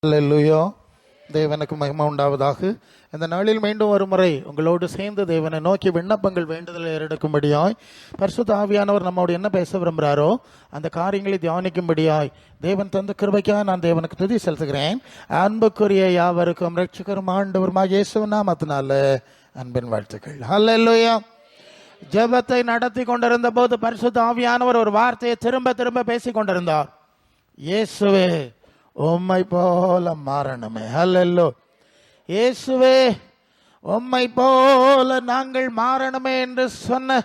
அல்லேலூயா. தேவனுக்கு மகிமை உண்டாவதாக. இந்த நாளில் மீண்டும் ஒரு முறை உங்களோடு சேர்ந்து தேவனை நோக்கி விண்ணப்பங்கள் வேண்டுதலை ஏறெடுக்கும்படியாய் பரிசுத்த ஆவியானவர் நம்மோடு என்ன பேச விரும்புகிறாரோ அந்த காரியங்களை தியானிக்கும்படியாய் தேவன் தந்த கிருபைக்காக நான் தேவனுக்கு துதி செலுத்துகிறேன். அன்புக்குரிய யாவருக்கும் ரட்சகரும் ஆண்டவருமாகிய இயேசுவின் நாமத்தினால அன்பின் வாழ்த்துக்கள். அல்லேலூயா. ஜெபத்தை நடத்தி கொண்டிருந்த போது பரிசுத்த ஆவியானவர் ஒரு வார்த்தையை திரும்ப திரும்ப பேசிக் கொண்டிருந்தார். இயேசுவே உம்மை போல மாறணுமே. அல்லேலூயா. இயேசுவே உம்மை போல நாங்கள் மாறணுமே என்று சொன்ன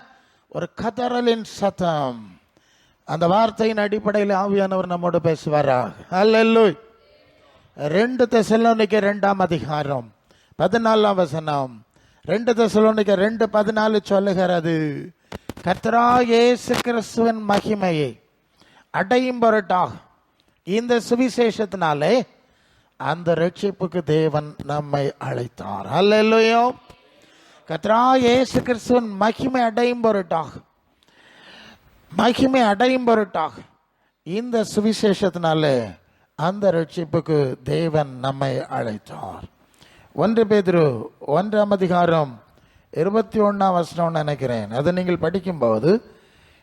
ஒரு கதறலின் சத்தம். அந்த வார்த்தையின் அடிப்படையில் ஆவியானவர் நம்மோடு பேசுவாராக. அல்லேலூயா. 2 தெசலோனிக்கேயர் 2ஆம் அதிகாரம் 14ஆம் வசனம். 2 தெசலோனிக்கேயர் 2:14 சொல்லுகிறது, கர்த்தராகிய இயேசு கிறிஸ்துவின் மகிமையை அடையும் பொருட்டாக இந்த சுவிசேஷத்தினாலே அந்த ரட்சிப்புக்கு தேவன் நம்மை அழைத்தார். அல்லேலூயா. கர்த்தராகிய இயேசு கிறிஸ்துவின் மகிமை அடையும் பொருட்டாக இந்த சுவிசேஷத்தினாலே அந்த ரட்சிப்புக்கு தேவன் நம்மை அழைத்தார். 1 பேதுரு 1ஆம் அதிகாரம் 21ஆம் வசனம் நினைக்கிறேன். அதை நீங்கள் படிக்கும்போது,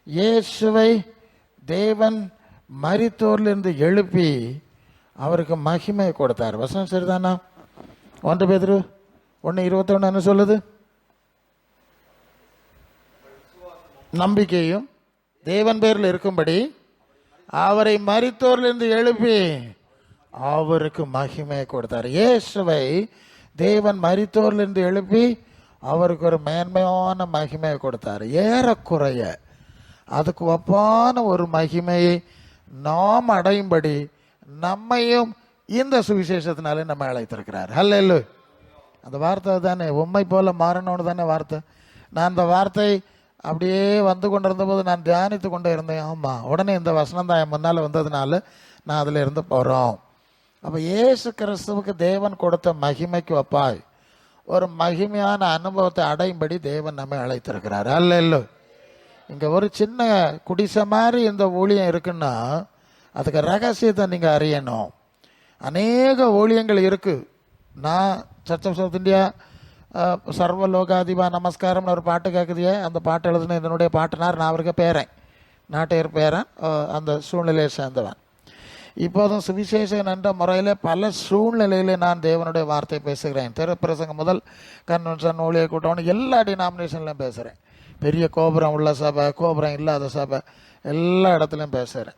இயேசுவை தேவன் மரித்தோரிலிருந்து எழுப்பி அவருக்கு மகிமை கொடுத்தார். வசனம் சரிதானா? 1 பேதுரு 1:21 என்ன சொல்லுது? நம்பிக்கையும் தேவன் பேரில் இருக்கும்படி அவரை மரித்தோரிலிருந்து எழுப்பி அவருக்கு மகிமை கொடுத்தார். இயேசுவை தேவன் மரித்தோரிலிருந்து எழுப்பி அவருக்கு ஒரு மேன்மையான மகிமையை கொடுத்தார். ஏறக்குறைய அதுக்கு ஒப்பான ஒரு மகிமையை நாம் அடையும்படி நம்மையும் இந்த சுவிசேஷத்தினாலே நம்ம அழைத்திருக்கிறார். அல்லேலூயா. அந்த வார்த்தை தானே, உம்மை போல மாறணும்னு தானே வார்த்தை. நான் அந்த வார்த்தை அப்படியே வந்து கொண்டிருந்த போது நான் தியானித்து கொண்டே இருந்தேன். ஆமாம், உடனே இந்த வசனம் தான் என் முன்னால் வந்ததுனால நான் அதில் இருந்து போகிறோம். அப்போ இயேசு கிறிஸ்துவுக்கு தேவன் கொடுத்த மகிமைக்கு ஒப்பாய் ஒரு மகிமையான அனுபவத்தை அடையும்படி தேவன் நம்மை அழைத்திருக்கிறார். அல்லேலூயா. இங்கே ஒரு சின்ன குடிசை மாதிரி இந்த ஊழியம் இருக்குன்னா அதுக்கு ரகசியத்தை நீங்கள் அறியணும். அநேக ஊழியங்கள் இருக்குது. நான் சர்ச் ஆஃப் சவுத் இந்தியா சர்வலோகாதிபா நமஸ்காரம்னு ஒரு பாட்டு கேட்குதியே, அந்த பாட்டு எழுதுன இதனுடைய பாட்டினார். நான் அவருக்கு பேரன், நாட்டையர் பேரன், அந்த சூழ்நிலையை சேர்ந்தவன். இப்போதும் சுவிசேஷன் என்ற முறையில் பல சூழ்நிலையில் நான் தேவனுடைய வார்த்தை பேசுகிறேன். திருப்பிரசங்கம் முதல் கன்வென்ஷன், ஊழிய கூட்டம், எல்லா டினாமினேஷன்லையும் பேசுகிறேன். பெரிய கோபுரம் உள்ள சபை, கோபுரம் இல்லாத சபை, எல்லா இடத்துலையும் பேசுகிறேன்.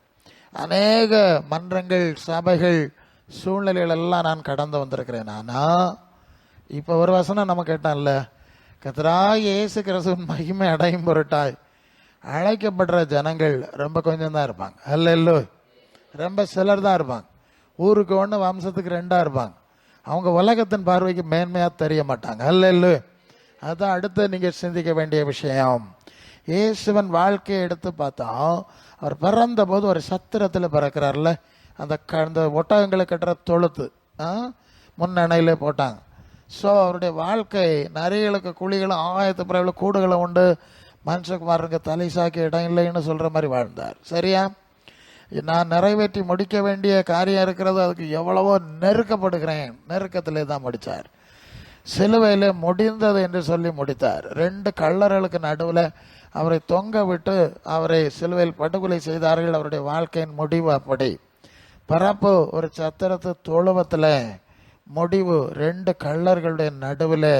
அநேக மன்றங்கள், சபைகள், சூழ்நிலைகள் எல்லாம் நான் கடந்து வந்திருக்கிறேன். ஆனால் இப்போ ஒரு வசனம் நம்ம கேட்டான்ல, கர்த்தராகிய இயேசு கிறிஸ்துவின் மகிமை அடையும் பொருட்டாய் அழைக்கப்படுற ஜனங்கள் ரொம்ப கொஞ்சம் தான் இருப்பாங்க. அல்லேலூயா. ரொம்ப சிலர் தான் இருப்பாங்க. ஊருக்கு 1, வம்சத்துக்கு 2 இருப்பாங்க. அவங்க உலகத்தின் பார்வைக்கு மேன்மையாக தெரிய மாட்டாங்க. அல்லேலூயா. அதுதான் அடுத்து நீங்கள் சிந்திக்க வேண்டிய விஷயம். இயேசுவன் வாழ்க்கையை எடுத்து பார்த்தா, அவர் பிறந்த போது ஒரு சத்திரத்தில் பிறக்கிறார்ல, அந்த ஒட்டகங்களை கட்டுற தொழுத்து முன்னணையிலே போட்டாங்க. ஸோ அவருடைய வாழ்க்கை நரிகளுக்கு குழிகளும் ஆயத்த பிறகு கூடுகளும் உண்டு, மனுஷகுமாரனுக்கு தலை சாக்கி இடம் இல்லைன்னு சொல்கிற மாதிரி வாழ்ந்தார். சரியா? நான் நிறைவேற்றி முடிக்க வேண்டிய காரியம் இருக்கிறது, அதுக்கு எவ்வளவோ நெருக்கப்படுகிறேன், நெருக்கத்திலே தான் முடித்தார். சிலுவையில் முடிந்தது என்று சொல்லி முடித்தார். 2 கள்ளர்களுக்கு நடுவில் அவரை தொங்க விட்டு அவரை சிலுவையில் படுகொலை செய்தார்கள். அவருடைய வாழ்க்கையின் முடிவு அப்படி. பரப்பு ஒரு சத்திரத்து தொழுவத்தில் முடிவு 2 கள்ளர்களுடைய நடுவில்,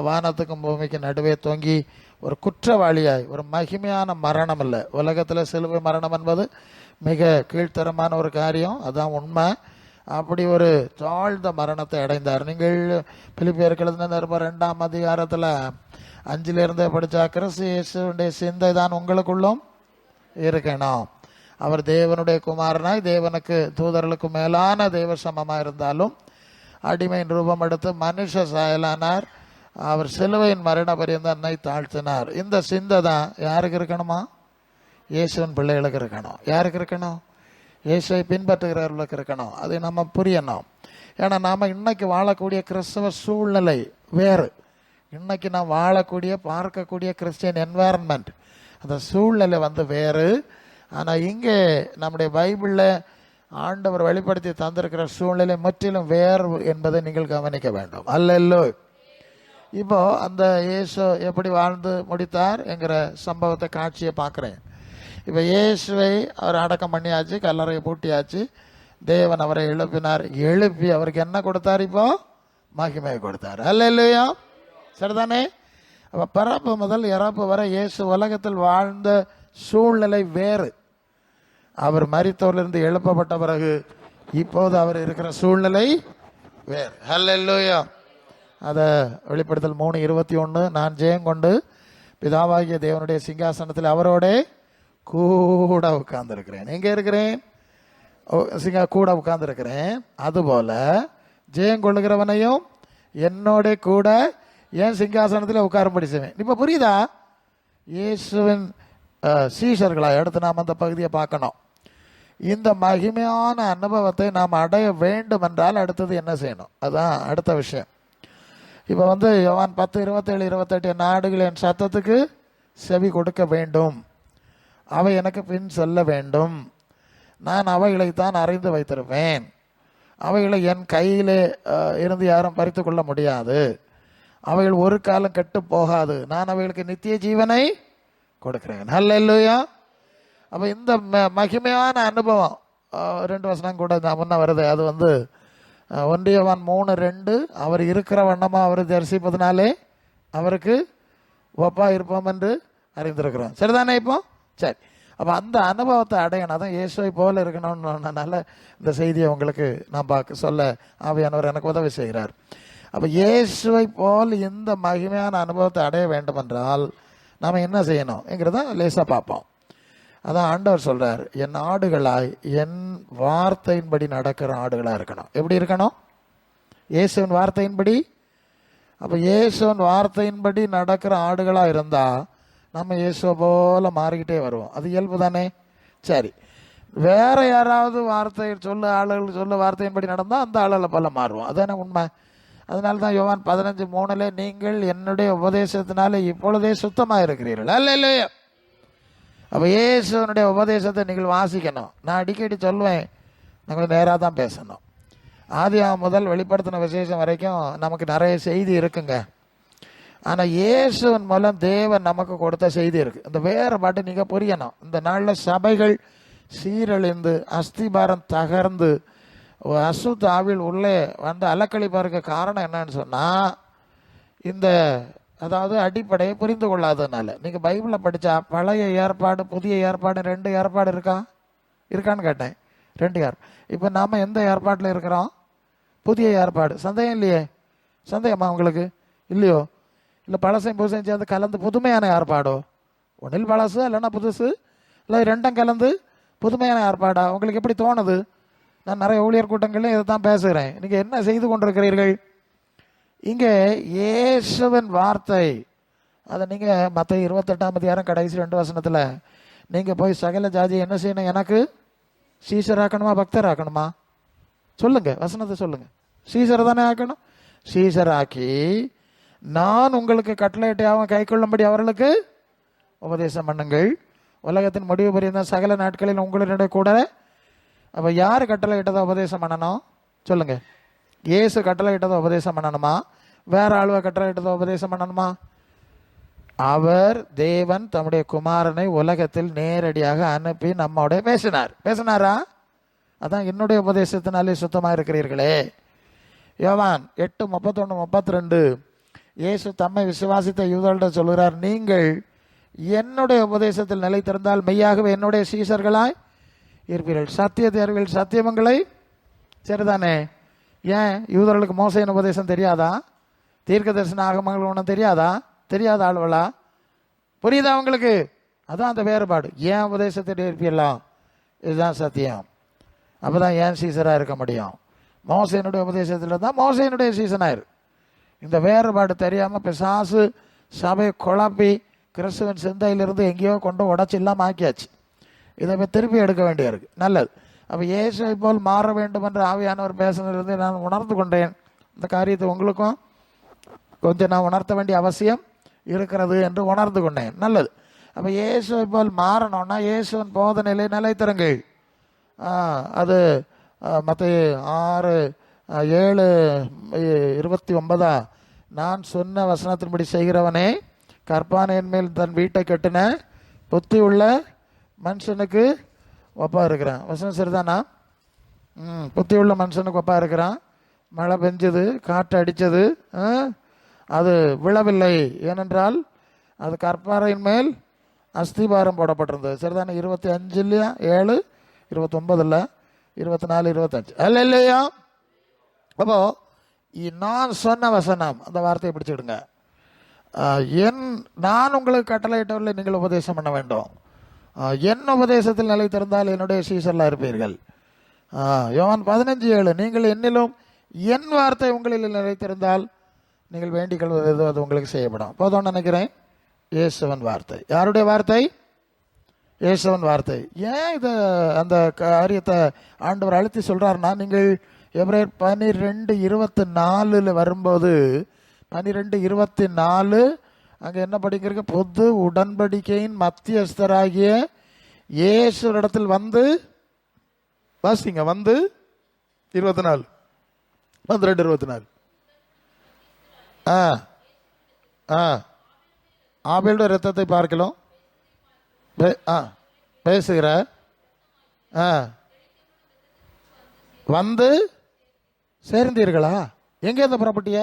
வானத்துக்கும் பூமிக்கு நடுவே தொங்கி ஒரு குற்றவாளியாய், ஒரு மகிமையான மரணம் இல்லை. உலகத்தில் சிலுவை மரணம் என்பது மிக கீழ்த்தரமான ஒரு காரியம், அதுதான் உண்மை. அப்படி ஒரு தாழ்ந்த மரணத்தை அடைந்தார். நீங்கள் பிலிப்பியருக்கு எழுதின 2ஆம் அதிகாரத்தில் 5 படித்தா, கிறிஸ்து இயேசுடைய சிந்தை தான் உங்களுக்குள்ளும் இருக்கணும். அவர் தேவனுடைய குமாரனாய் தேவனுக்கு தூதர்களுக்கு மேலான தேவ சமமாக இருந்தாலும் அடிமையின் ரூபம் எடுத்து மனுஷ சாயலானார். அவர் சிலுவையின் மரண பரியந்த தன்னை தாழ்த்தினார். இந்த சிந்தை தான் யாருக்கு இருக்கணுமா? இயேசுவின் பிள்ளைகளுக்கு இருக்கணும். யாருக்கு இருக்கணும்? இயேசுவை பின்பற்றுகிறவர்களுக்கு இருக்கணும். அதை நம்ம புரியணும். ஏன்னா நாம் இன்னைக்கு வாழக்கூடிய கிறிஸ்தவ சூழ்நிலை வேறு. இன்னைக்கு நாம் வாழக்கூடிய பார்க்கக்கூடிய கிறிஸ்டியன் என்வாரன்மெண்ட், அந்த சூழ்நிலை வேறு. ஆனால் இங்கே நம்முடைய பைபிளில் ஆண்டவர் வெளிப்படுத்தி தந்திருக்கிற சூழ்நிலை முற்றிலும் வேறு என்பதை நீங்கள் கவனிக்க வேண்டும். அல்லல்லோ. இப்போ அந்த இயேசு எப்படி வாழ்ந்து முடித்தார் என்கிற சம்பவத்தை, காட்சியை பார்க்குறேன். இப்போ இயேசுவை அவர் அடக்கம் பண்ணியாச்சு, கல்லறையை பூட்டியாச்சு, தேவன் அவரை எழுப்பினார். எழுப்பி அவருக்கு என்ன கொடுத்தார்? இப்போ மகிமையை கொடுத்தார். அல்லேலூயா. சரிதானே? அப்போ பிறப்பு முதல் இறப்பு வரை இயேசு உலகத்தில் வாழ்ந்த சூழ்நிலை வேறு. அவர் மரித்தோரிலிருந்து எழுப்பப்பட்ட பிறகு இப்போது அவர் இருக்கிற சூழ்நிலை வேறு. அல்லேலூயா. அதை வெளிப்படுத்தல் 3:21, நான் ஜெயம் கொண்டு பிதாவாகிய தேவனுடைய சிங்காசனத்தில் அவரோட கூட உட்கார்ந்துருக்கிறேன். எங்கே இருக்கிறேன்? கூட உட்கார்ந்துருக்கிறேன். அதுபோல ஜெயம் கொள்ளுகிறவனையும் என்னோட கூட என் சிங்காசனத்தில் உட்காரும்படி செய்வேன். இப்போ புரியுதா? இயேசுவின் சீஷர்களா எடுத்து நாம் அந்த பகுதியை பார்க்கணும். இந்த மகிமையான அனுபவத்தை நாம் அடைய வேண்டும் என்றால் அடுத்தது என்ன செய்யணும்? அதுதான் அடுத்த விஷயம். இப்போ யோவான் 10:27-28, நாடுகள் என் சத்தத்துக்கு செவி கொடுக்க வேண்டும், அவை எனக்கு பின் செல்ல வேண்டும், நான் அவைகளைத்தான் அறிந்து வைத்திருப்பேன், அவைகளை என் கையிலே இருந்து யாரும் பறித்து கொள்ள முடியாது, அவைகள் ஒரு காலம் கெட்டு போகாது, நான் அவைகளுக்கு நித்திய ஜீவனை கொடுக்கிறேன். அல்லேலூயா. அப்போ இந்த மகிமையான அனுபவம் 2 வசனம் கூட முன்ன வருது. அது 1 யோவான் 3:2, அவர் இருக்கிற வண்ணமாக அவர் தரிசிப்பதனாலே அவருக்கு ஒப்பா இருப்போம் என்று அறிந்திருக்கிறோம். சரிதானே? இப்போ சரி. அப்போ அந்த அனுபவத்தை அடையணும். அதான் இயேசுவை போல இருக்கணும்னால இந்த செய்தியை உங்களுக்கு நான் சொல்ல ஆவியானவர் எனக்கு உதவி செய்கிறார். அப்போ இயேசுவை போல் இந்த மகிமையான அனுபவத்தை அடைய வேண்டும் என்றால் நாம் என்ன செய்யணும்ங்கிறத லேசாக பார்ப்போம். அதான் ஆண்டவர் சொல்றார், என் ஆடுகளாய் என் வார்த்தையின்படி நடக்கிற ஆடுகளாக இருக்கணும். எப்படி இருக்கணும்? இயேசுவின் வார்த்தையின்படி. அப்போ இயேசுவின் வார்த்தையின்படி நடக்கிற ஆடுகளாக இருந்தால் நம்ம இயேசுவை போல மாறிக்கிட்டே வருவோம். அது இயல்பு தானே? சரி. வேற யாராவது வார்த்தை ஆளுகள் சொல்ல வார்த்தையின்படி நடந்தால் அந்த ஆளுகளை போல மாறுவோம். அதுதானே உண்மை. அதனால தான் யோவான் 15:3, நீங்கள் என்னுடைய உபதேசத்தினாலே இப்பொழுதே சுத்தமாக இருக்கிறீர்கள். அல்லேலூயா. அப்போ இயேசுனுடைய உபதேசத்தை நீங்கள் வாசிக்கணும். நான் அடிக்கடி சொல்லுவேன், நாங்கள் நேராக தான் பேசணும். ஆதியாகமம் முதல் வெளிப்படுத்தின விசேஷம் வரைக்கும் நமக்கு நிறைய செய்தி இருக்குங்க. ஆனால் இயேசுவின் மூலம் தேவன் நமக்கு கொடுத்த செய்தி இருக்குது. இந்த வேறுபாட்டை நீங்கள் புரியணும். இந்த நாளில் சபைகள் சீரழிந்து அஸ்திபாரம் தகர்ந்து அசுத்த ஆவில் உள்ளே அலக்களிப்பாருக்கு காரணம் என்னன்னு சொன்னால், இந்த அடிப்படையை புரிந்து கொள்ளாததுனால. நீங்கள் பைபிளை படித்தா பழைய ஏற்பாடு புதிய ஏற்பாடு 2 ஏற்பாடு இருக்கான்னு கேட்டேன். 2 ஏற்பாடு. இப்போ நாம் எந்த ஏற்பாட்டில் இருக்கிறோம்? புதிய ஏற்பாடு. சந்தேகம் இல்லையே? சந்தேகமா உங்களுக்கு? இல்லையோ? இல்லை பழசையும் புதுசையும் சேர்ந்து கலந்து புதுமையான ஏற்பாடோ? ஒன்றில் பழசு இல்லைன்னா புதுசு, இல்லை 2ம் கலந்து புதுமையான ஏற்பாடா? உங்களுக்கு எப்படி தோணுது? நான் நிறைய ஊழியர் கூட்டங்களையும் இதை தான் பேசுகிறேன். நீங்கள் என்ன செய்து கொண்டிருக்கிறீர்கள்? இங்கே இயேசுவின் வார்த்தை, அதை நீங்கள் மத்தேயு 28 கடைசி 2 வசனத்தில் நீங்கள் போய் சகல ஜாதியை என்ன செய்யணும்? எனக்கு சீசராக்கணுமா பக்தராக்கணுமா? சொல்லுங்க, வசனத்தை சொல்லுங்க. சீசர் தானே ஆக்கணும். சீசராக்கி நான் உங்களுக்கு கட்டளையிட்டாகவும் கை கொள்ளும்படி அவர்களுக்கு உபதேசம் பண்ணுங்கள். உலகத்தின் முடிவு புரிந்த சகல நாட்களில் உங்களுடைய கூட. அப்போ யார் கட்டளையிட்டதை உபதேசம் பண்ணணும்? சொல்லுங்க. இயேசு கட்டளையிட்டதை உபதேசம் பண்ணணுமா? வேற ஆளுவ கட்டளையிட்டதை உபதேசம் பண்ணணுமா? அவர் தேவன் தம்முடைய குமாரனை உலகத்தில் நேரடியாக அனுப்பி நம்மோட பேசினாரா? அதான் என்னுடைய உபதேசத்தினாலே சுத்தமாக இருக்கிறீர்களே. யோவான் 8:31-32, இயேசு தம்மை விசுவாசித்த யூதர்களிடம் சொல்கிறார், நீங்கள் என்னுடைய உபதேசத்தில் நிலைத்திருந்தால் மெய்யாகவே என்னுடைய சீசர்களாய் இருப்பீர்கள். சத்தியத்தை அறிவீர்கள், சத்தியமங்களை. சரிதானே? ஏன் யூதர்களுக்கு மோசையின் உபதேசம் தெரியாதா? தீர்க்க தரிசன ஆகமங்கள் ஒன்றும் தெரியாதா? தெரியாத ஆளுவலா? புரியுதா உங்களுக்கு? அதான் அந்த வேறுபாடு. ஏன் உபதேசத்தை இருப்பீர்களாம்? இதுதான் சத்தியம். அப்போ தான் ஏன் சீசராக இருக்க முடியும். மோசையினுடைய உபதேசத்தில் தான் மோசையினுடைய சீசனாயிரு. இந்த வேறுபாடு தெரியாமல் பிசாசு சபையை குழப்பி கிறிஸ்துவின் சிந்தையிலிருந்து எங்கேயோ கொண்டு உடச்சி இல்லாமல் ஆக்கியாச்சு. இதை திருப்பி எடுக்க வேண்டியிருக்கு. நல்லது. அப்போ இயேசுவை போல் மாற வேண்டும் என்று ஆவியானவர் பேசுனதிலிருந்து நான் உணர்ந்து கொண்டேன். இந்த காரியத்தை உங்களுக்கும் கொஞ்சம் நான் உணர்த்த வேண்டிய அவசியம் இருக்கிறது என்று உணர்ந்து கொண்டேன். நல்லது. அப்போ இயேசுவை போல் மாறணும்னா இயேசுவின் போதனையிலே நிலைத்திருங்கள். அது மத்தேயு 6:7-29, நான் சொன்ன வசனத்தின்படி செய்கிறவனே கற்பானையின் மேல் தன் வீட்டை கட்டின புத்தி உள்ள மனுஷனுக்கு ஒப்பா இருக்கிறான். வசனம் சரிதானா? புத்தி உள்ள மனுஷனுக்கு ஒப்பா இருக்கிறான். மழை பெஞ்சது, காற்று அடித்தது, அது விழவில்லை, ஏனென்றால் அது கற்பாறையின் மேல் அஸ்திபாரம் போடப்பட்டிருந்தது. சரிதானே? 25 இல்லையா? 7, 29 இல்லை, 24, 25 அல்ல இல்லையா? அப்போ நான் சொன்ன வசனம், அந்த வார்த்தையை பிடிச்சிடுங்க. நான் உங்களுக்கு கட்டளையிட்டவர்களை நீங்கள் உபதேசம் பண்ண வேண்டும். என் உபதேசத்தில் நிலை திறந்தால் என்னுடைய சீசர்லாம் இருப்பீர்கள். யோவான் 15:7, நீங்கள் என்னிலும் என் வார்த்தை உங்களில் நிலைத்திருந்தால் நீங்கள் வேண்டிக் கொள்வது எதுவும் அது உங்களுக்கு செய்யப்படும். போதும்னு நினைக்கிறேன். இயேசுவின் வார்த்தை. யாருடைய வார்த்தை? இயேசுவின் வார்த்தை. ஏன் இதை அந்த காரியத்தை ஆண்டவர் அழுத்தி சொல்றாருன்னா, நீங்கள் எபிரேயர் 12:24 வரும்போது 12:24 அங்கே என்ன படிக்கிறீங்க? பொது உடன்படிக்கையின் மத்தியஸ்தராகிய இயேசுவிடத்தில் வந்து வாசிங்க. வந்து 24, 12:24. ஆபேலுடைய ரத்தத்தை பார்க்கலாம் பேசுகிற வந்து சேர்ந்தீர்களா? எங்கேருந்து புறப்பட்டிய?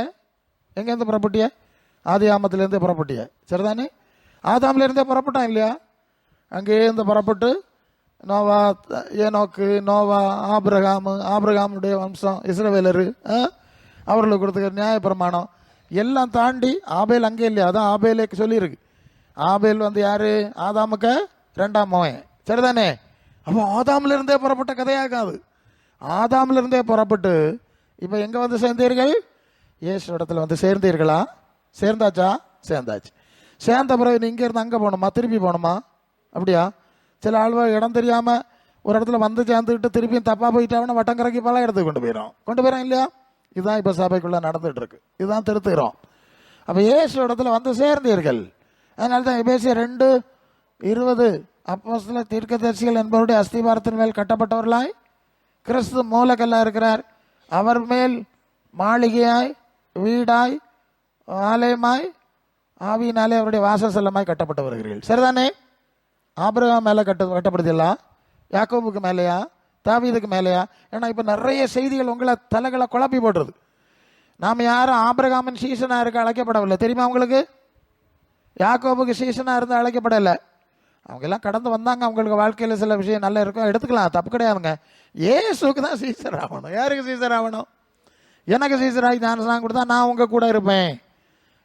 எங்கேருந்து புறப்பட்டிய? ஆதி ஆமத்திலேருந்தே புறப்பட்டிய. சரிதானே? ஆதாமிலேருந்தே புறப்பட்டான் இல்லையா? அங்கேருந்து புறப்பட்டு நோவா, ஏனோக்கு, நோவா, ஆபிரகாமுடைய வம்சம், இஸ்ரவேலரு, அவர்களுக்கு கொடுத்துக்கிற நியாயப்பிரமாணம் எல்லாம் தாண்டி ஆபேல் அங்கே இல்லையா? அதான் ஆபேலே சொல்லியிருக்கு. ஆபேல் வந்து யாரு? ஆதாமுக்கு 2ஆம் மகன். சரிதானே? அப்போ ஆதாமிலிருந்தே புறப்பட்ட கதையாகாது. ஆதாமிலிருந்தே புறப்பட்டு இப்போ எங்கே வந்து சேர்ந்தீர்கள்? இயேசு இடத்துல வந்து சேர்ந்தீர்களா? சேர்ந்தாச்சா? சேர்ந்தாச்சு. சேர்ந்த பிறகு நீ இங்கே இருந்து அங்கே போகணுமா? திருப்பி போகணுமா? அப்படியா? சில ஆழ்வார் இடம் தெரியாமல் ஒரு இடத்துல வந்து சேர்ந்துக்கிட்டு திருப்பியும் தப்பாக போயிட்டாங்கன்னா வட்டங்கரைக்கு பல இடத்துக்கு கொண்டு போயிடும் இல்லையா? இதுதான் இப்போ சபைக்குள்ளே நடந்துகிட்டு இருக்கு. இதுதான் திருத்துகிறோம். அப்போ இயேசு இடத்துல வந்து சேர்ந்தீர்கள். அதனால தான் எபேசியர் 2:20, அப்போஸ்தலர் தீர்க்கதரிசிகள் என்பவருடைய அஸ்திபாரத்தின் மேல் கட்டப்பட்டவர்களாய் கிறிஸ்து மூலக்கல்லாக இருக்கிறார். அவர் மேல் மாளிகையாய், வீடாய், ஆலயமாய், ஆவியினாலே அவருடைய வாசஸ்தலமாய் கட்டப்பட்டு வருகிறீர்கள். சரிதானே? ஆபிரகாம் மேலே கட்டப்படுதில்ல, யாக்கோபுக்கு மேலேயா, தாவீதுக்கு மேலேயா? ஏன்னா இப்போ நிறைய செய்திகள் உங்களை தலைகளை குழப்பி போடுறது. நாம் யாரும் ஆபிரகாமின் சீசனாக இருக்க அழைக்கப்படவில்லை. தெரியுமா உங்களுக்கு? யாக்கோபுக்கு சீசனாக இருந்து அழைக்கப்படலை. அவங்க எல்லாம் கடந்து வந்தாங்க. அவங்களுக்கு வாழ்க்கையில் சில விஷயம் நல்லா இருக்கும், எடுத்துக்கலாம், தப்பு கிடையாதுங்க. இயேசுக்கு தான் சீசர் ஆகணும். யாருக்கு சீசர் ஆகணும்? எனக்கு சீசராகி ஞானஸ்நானம் கொடுத்தா நான் உங்கள் கூட இருப்பேன்.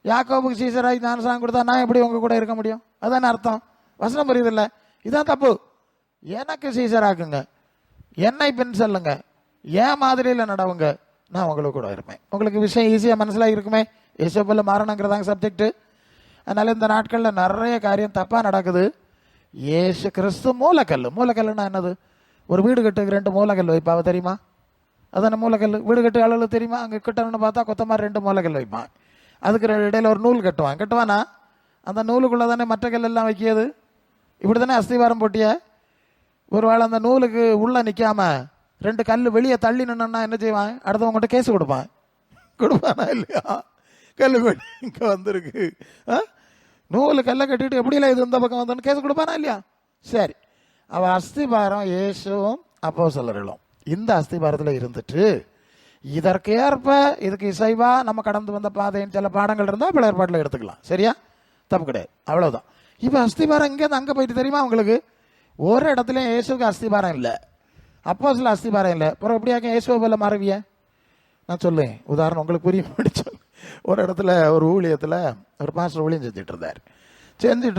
யாக்கோபுக்கு சீசராகி ஞானஸ்நானம் கொடுத்தா நான் எப்படி உங்கள் கூட இருக்க முடியும்? அதான அர்த்தம். வசனம் புரியுதில்ல? இதுதான் தப்பு. எனக்கு சீசராக்குங்க, என்னை பின் செல்லுங்க, ஏன் மாதிரியில் நடவுங்க, நான் உங்களுக்கு கூட இருப்பேன். உங்களுக்கு விஷயம் ஈஸியாக மனசிலாக இருக்குமே. இயேசுவில் மாறணுங்கிறதாங்க சப்ஜெக்டு. அதனால் இந்த நாட்களில் நிறைய காரியம் தப்பாக நடக்குது. இயேசு கிறிஸ்து மூலக்கல். மூலக்கல்லுன்னா என்னது? ஒரு வீடு கட்டுக்கு 2 மூலக்கல் வைப்பாவ, தெரியுமா? அதான மூலக்கல். வீடு கட்டு அளவு தெரியுமா? அங்கே கட்டணும்னு பார்த்தா கொத்தமாரி 2 மூலக்கல் வைப்பான். அதுக்கு இடையில ஒரு நூல் கட்டுவானா? அந்த நூலுக்குள்ளே தானே மற்ற கல் எல்லாம் வைக்கியது. இப்படி தானே அஸ்திவாரம் போட்டிய. ஒரு வேளை அந்த நூலுக்கு உள்ளே நிற்காம 2 கல் வெளியே தள்ளி நின்னா என்ன செய்வான்? அடுத்தவங்ககிட்ட கேஸ் கொடுப்பானா இல்லையா? கல் இங்கே வந்திருக்கு, நூலு கல்லை கட்டிட்டு எப்படி இல்லை இது இந்த பக்கம் வந்தோன்னு கேஸ் கொடுப்பானா இல்லையா? சரி, அவள் அஸ்திபாரம் இயேசுவும் அப்போஸ்தலர்களும் இந்த அஸ்திபாரத்தில் இருந்துட்டு இதற்கேற்ப இதுக்கு இசைவா நம்ம கடந்து வந்த பாதைன்னு சில பாடங்கள் இருந்தால் பல ஏற்பாட்டில் எடுத்துக்கலாம். சரியா? தப்பு கிடையாது. அவ்வளோதான். இப்போ அஸ்திபாரம் இங்கேருந்து அங்கே போயிட்டு தெரியுமா உங்களுக்கு? ஒரு இடத்துலையும் இயேசுக்கு அஸ்திபாரம் இல்லை, அப்போஸ்தலர் அஸ்திபாரம் இல்லை. அப்புறம் எப்படியாக்க இயேசுவை போல மாறுவிய? நான் சொல்லேன், உதாரணம் உங்களுக்கு புரிய முடிச்சோம். ஒரு இடத்துல ஒரு ஊழியத்தில் ஒரு பாஸ்டர் ஊழியம் செஞ்சுட்டு